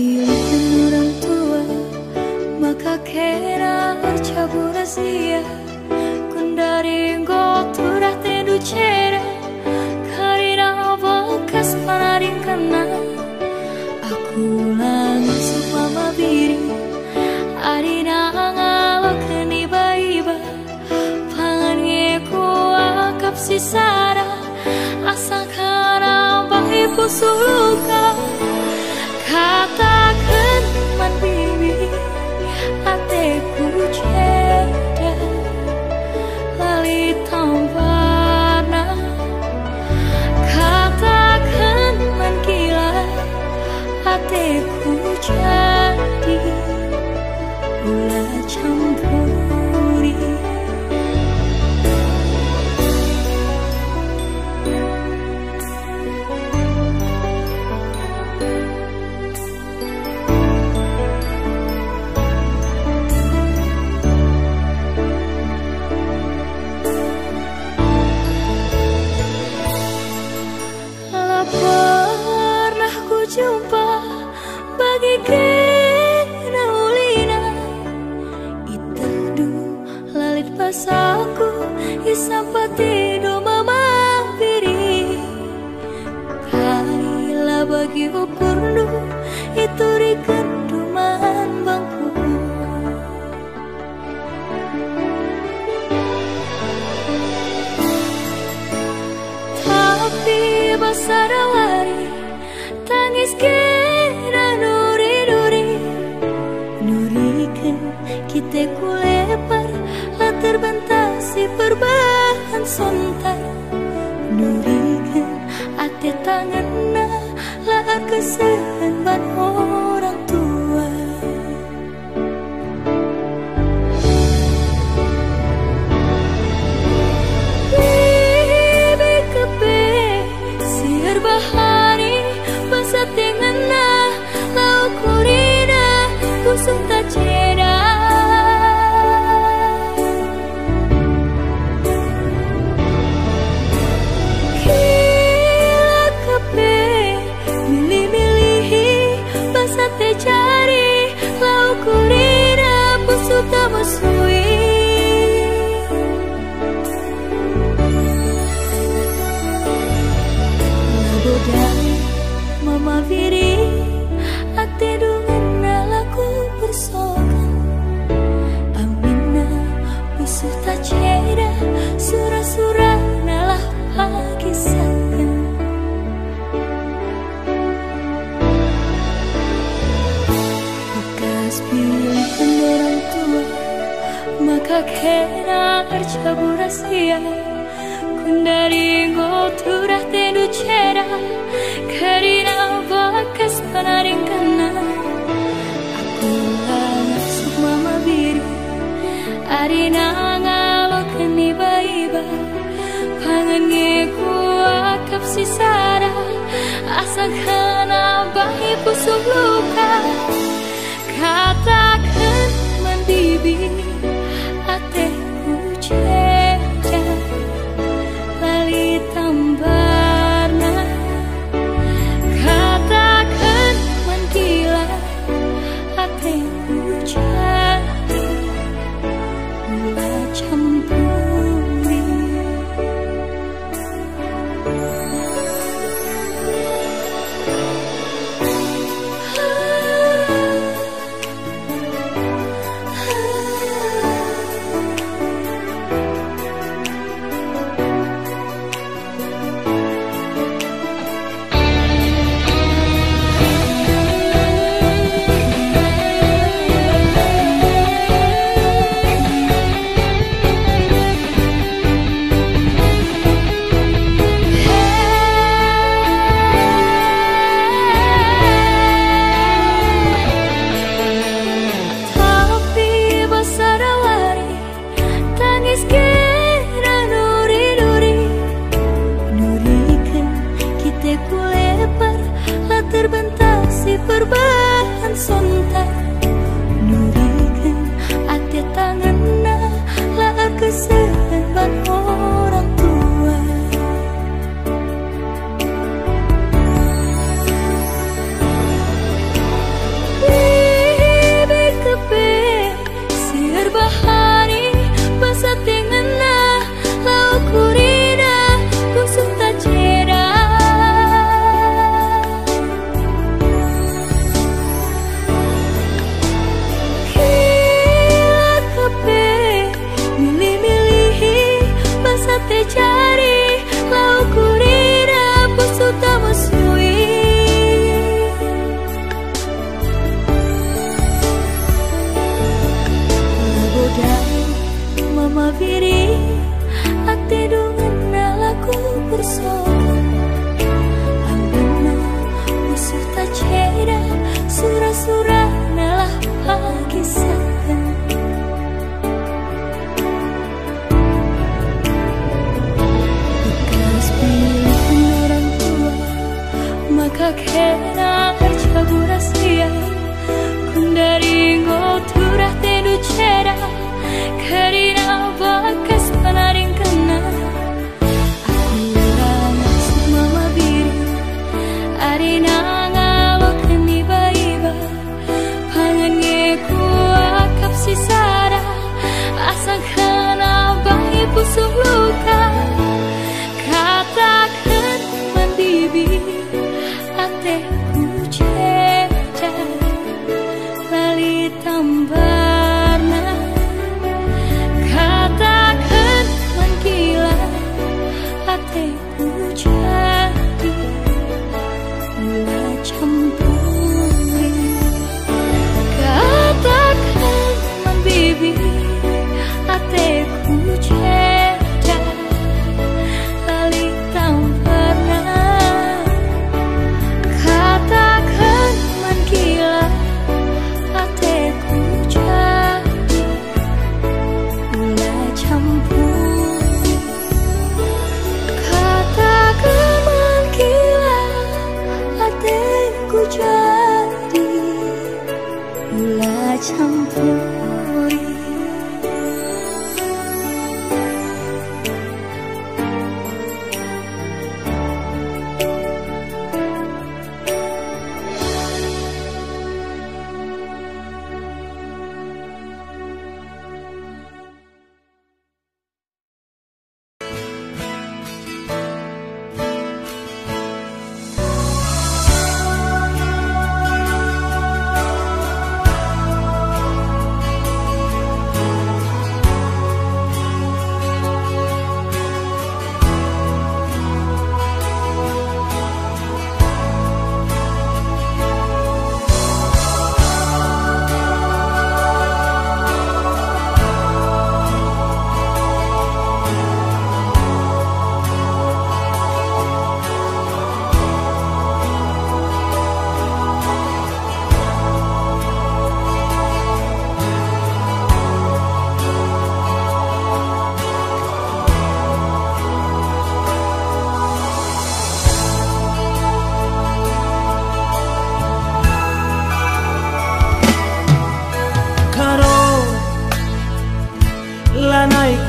pilih orang tua, maka kena cabur sia. Kundari gotura tendu cera, karena bekas panaring kena. Aku langsung mama biri, arina ngalo keni baiba, panganku akap sisara, asa kana bahi pusuluka. Katakan man bibi, ateku ceda, lali tampana. Katakan man gila, ateku jadi gula campuri. Pernah ku jumpa bagi kena ulina, itadu lalit pasaku isapati do mama biri. Kaila bagi upurnu itu di kenduman bangku. Tapi basarawari tangis kena nuri-nuri, nurikan kita kulepar lah terbentasi perbahan sontar. Nurikan ate tanganna lah kesehan ban orang tua. Bahari basa tengana lau kurina kusuk tak ceda. Kila kape milih-milihi basa te cari lau kurina kusuk tak musui. Mama viri ate dengan nalaku bersokan. Amina musuh tak ceda, surah-surah nalah lagi sayang. Bekas pilihan orang tua, maka kena arcabur rahasia. Kundari goturah tendu cera, karena bekas panaring kena. Aku langsung mama biri, arina ngalo keni baiba, panganku akap sisara, asa kana bahi pusuk luka. Katakan man bibi, ateku ceda, lali tambarna. Katakan man gila, ateku jadi gula campuri. biri ate dungan nalaku bersama ambena musuh tak ceda surah-surah nalah pagi sana bekas pilihan orang tua maka kena cabur rahasia kundari ngoturah tedu ceda karina bakas panaring kena aku lama semua biri arina ngalok keni baiba pangan ngeku akap sisara asang kena bayi pusuk luka katakan mandibi ateku ceda lali tambarna katakan mangkila ateku jadi mula campuri katakan mambibi ateku ceda lali tambarna katakan mangkila ateku jadi mula campuri katakan mangkila ateku jadi mula campuri.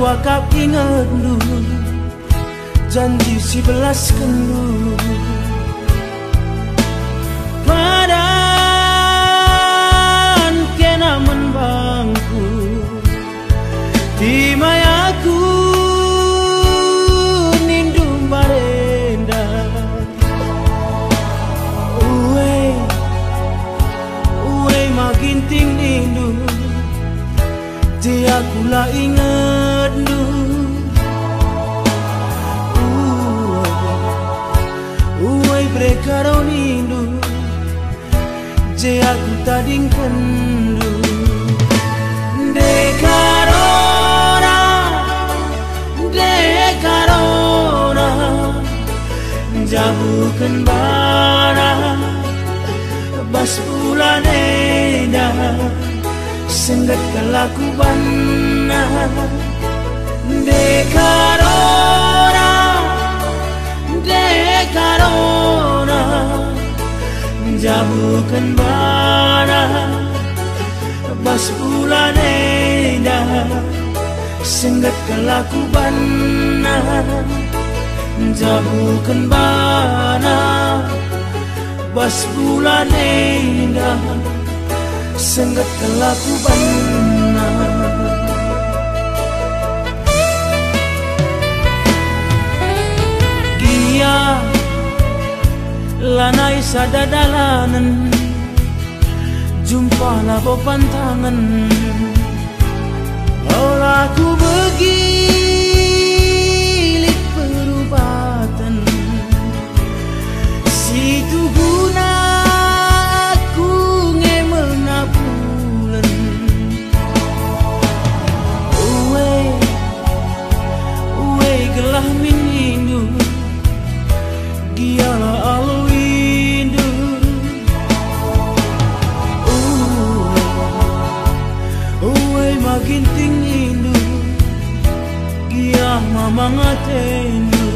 Wakap ingat lu janji si belas kendu padan kena menbangku di mayaku nindu barenda uwe maginting nindu dia kula ingat karo nindu je aku tading kendu de karona jabukan bara bas bulan eda senggat kelakuan de karona jabukan bara bas bulan eda senggat kelakuan jabukan bara bas bulan eda senggat kelakuan dia lanai sadadalanan jumpa labo pantangan olah ku begilik perubatan situ guna aku ngemenapulen makin tinggi Gia mamang atendu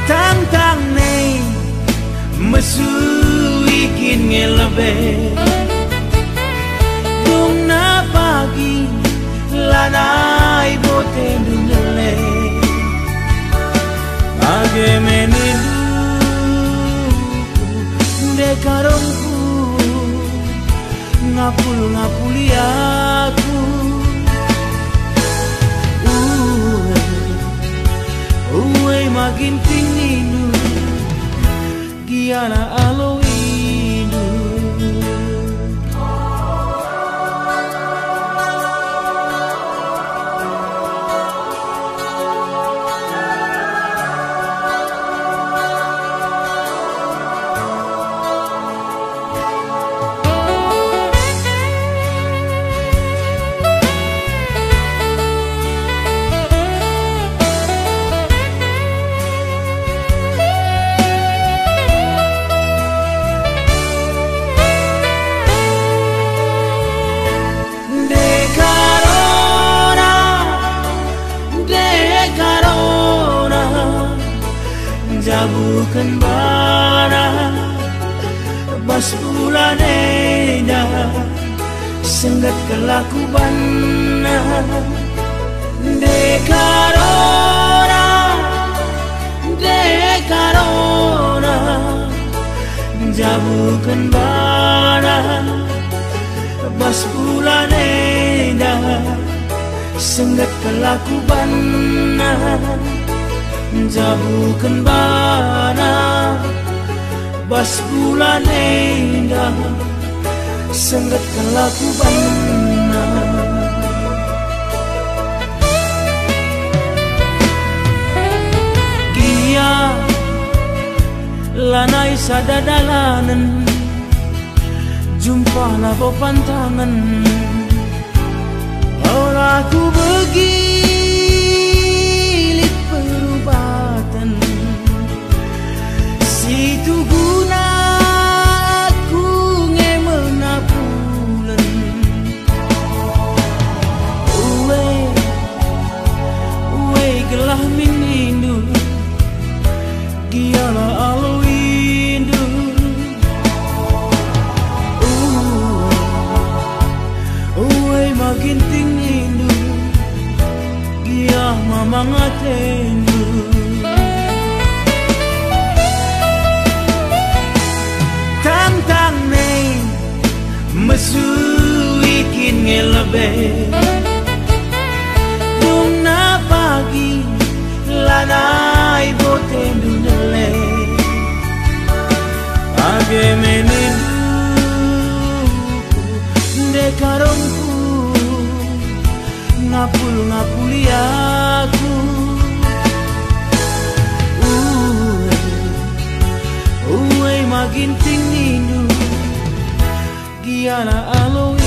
Tang-tang nei Mesu ikin ngelebe Dung na pagi Lanai bote dunele Age menidu Dekarongku Ngapuli aku Uwe makin tinggi Giana aloinu Jabukan bara Bas bulan eda Senggat kelakuban Dekarona Jabukan bara Bas bulan eda Senggat kelakuban Jabukan bana Bas bulan indah Senggat kelakuban Gia Lanai sadadalanan Jumpa labo pantangan Ora ku begilit perubatan Situ guna aku ngemenapulen Uwe gelah minindu Giala alwindu Uwe makin tinggindu Gia mamang atendu Tang-tang nei Mesu ikin ngelebe Dung na pagi Lanai bote dunele Age menidu Dekarongku Ngapuli aku Uwe makin tinggi Giana aloe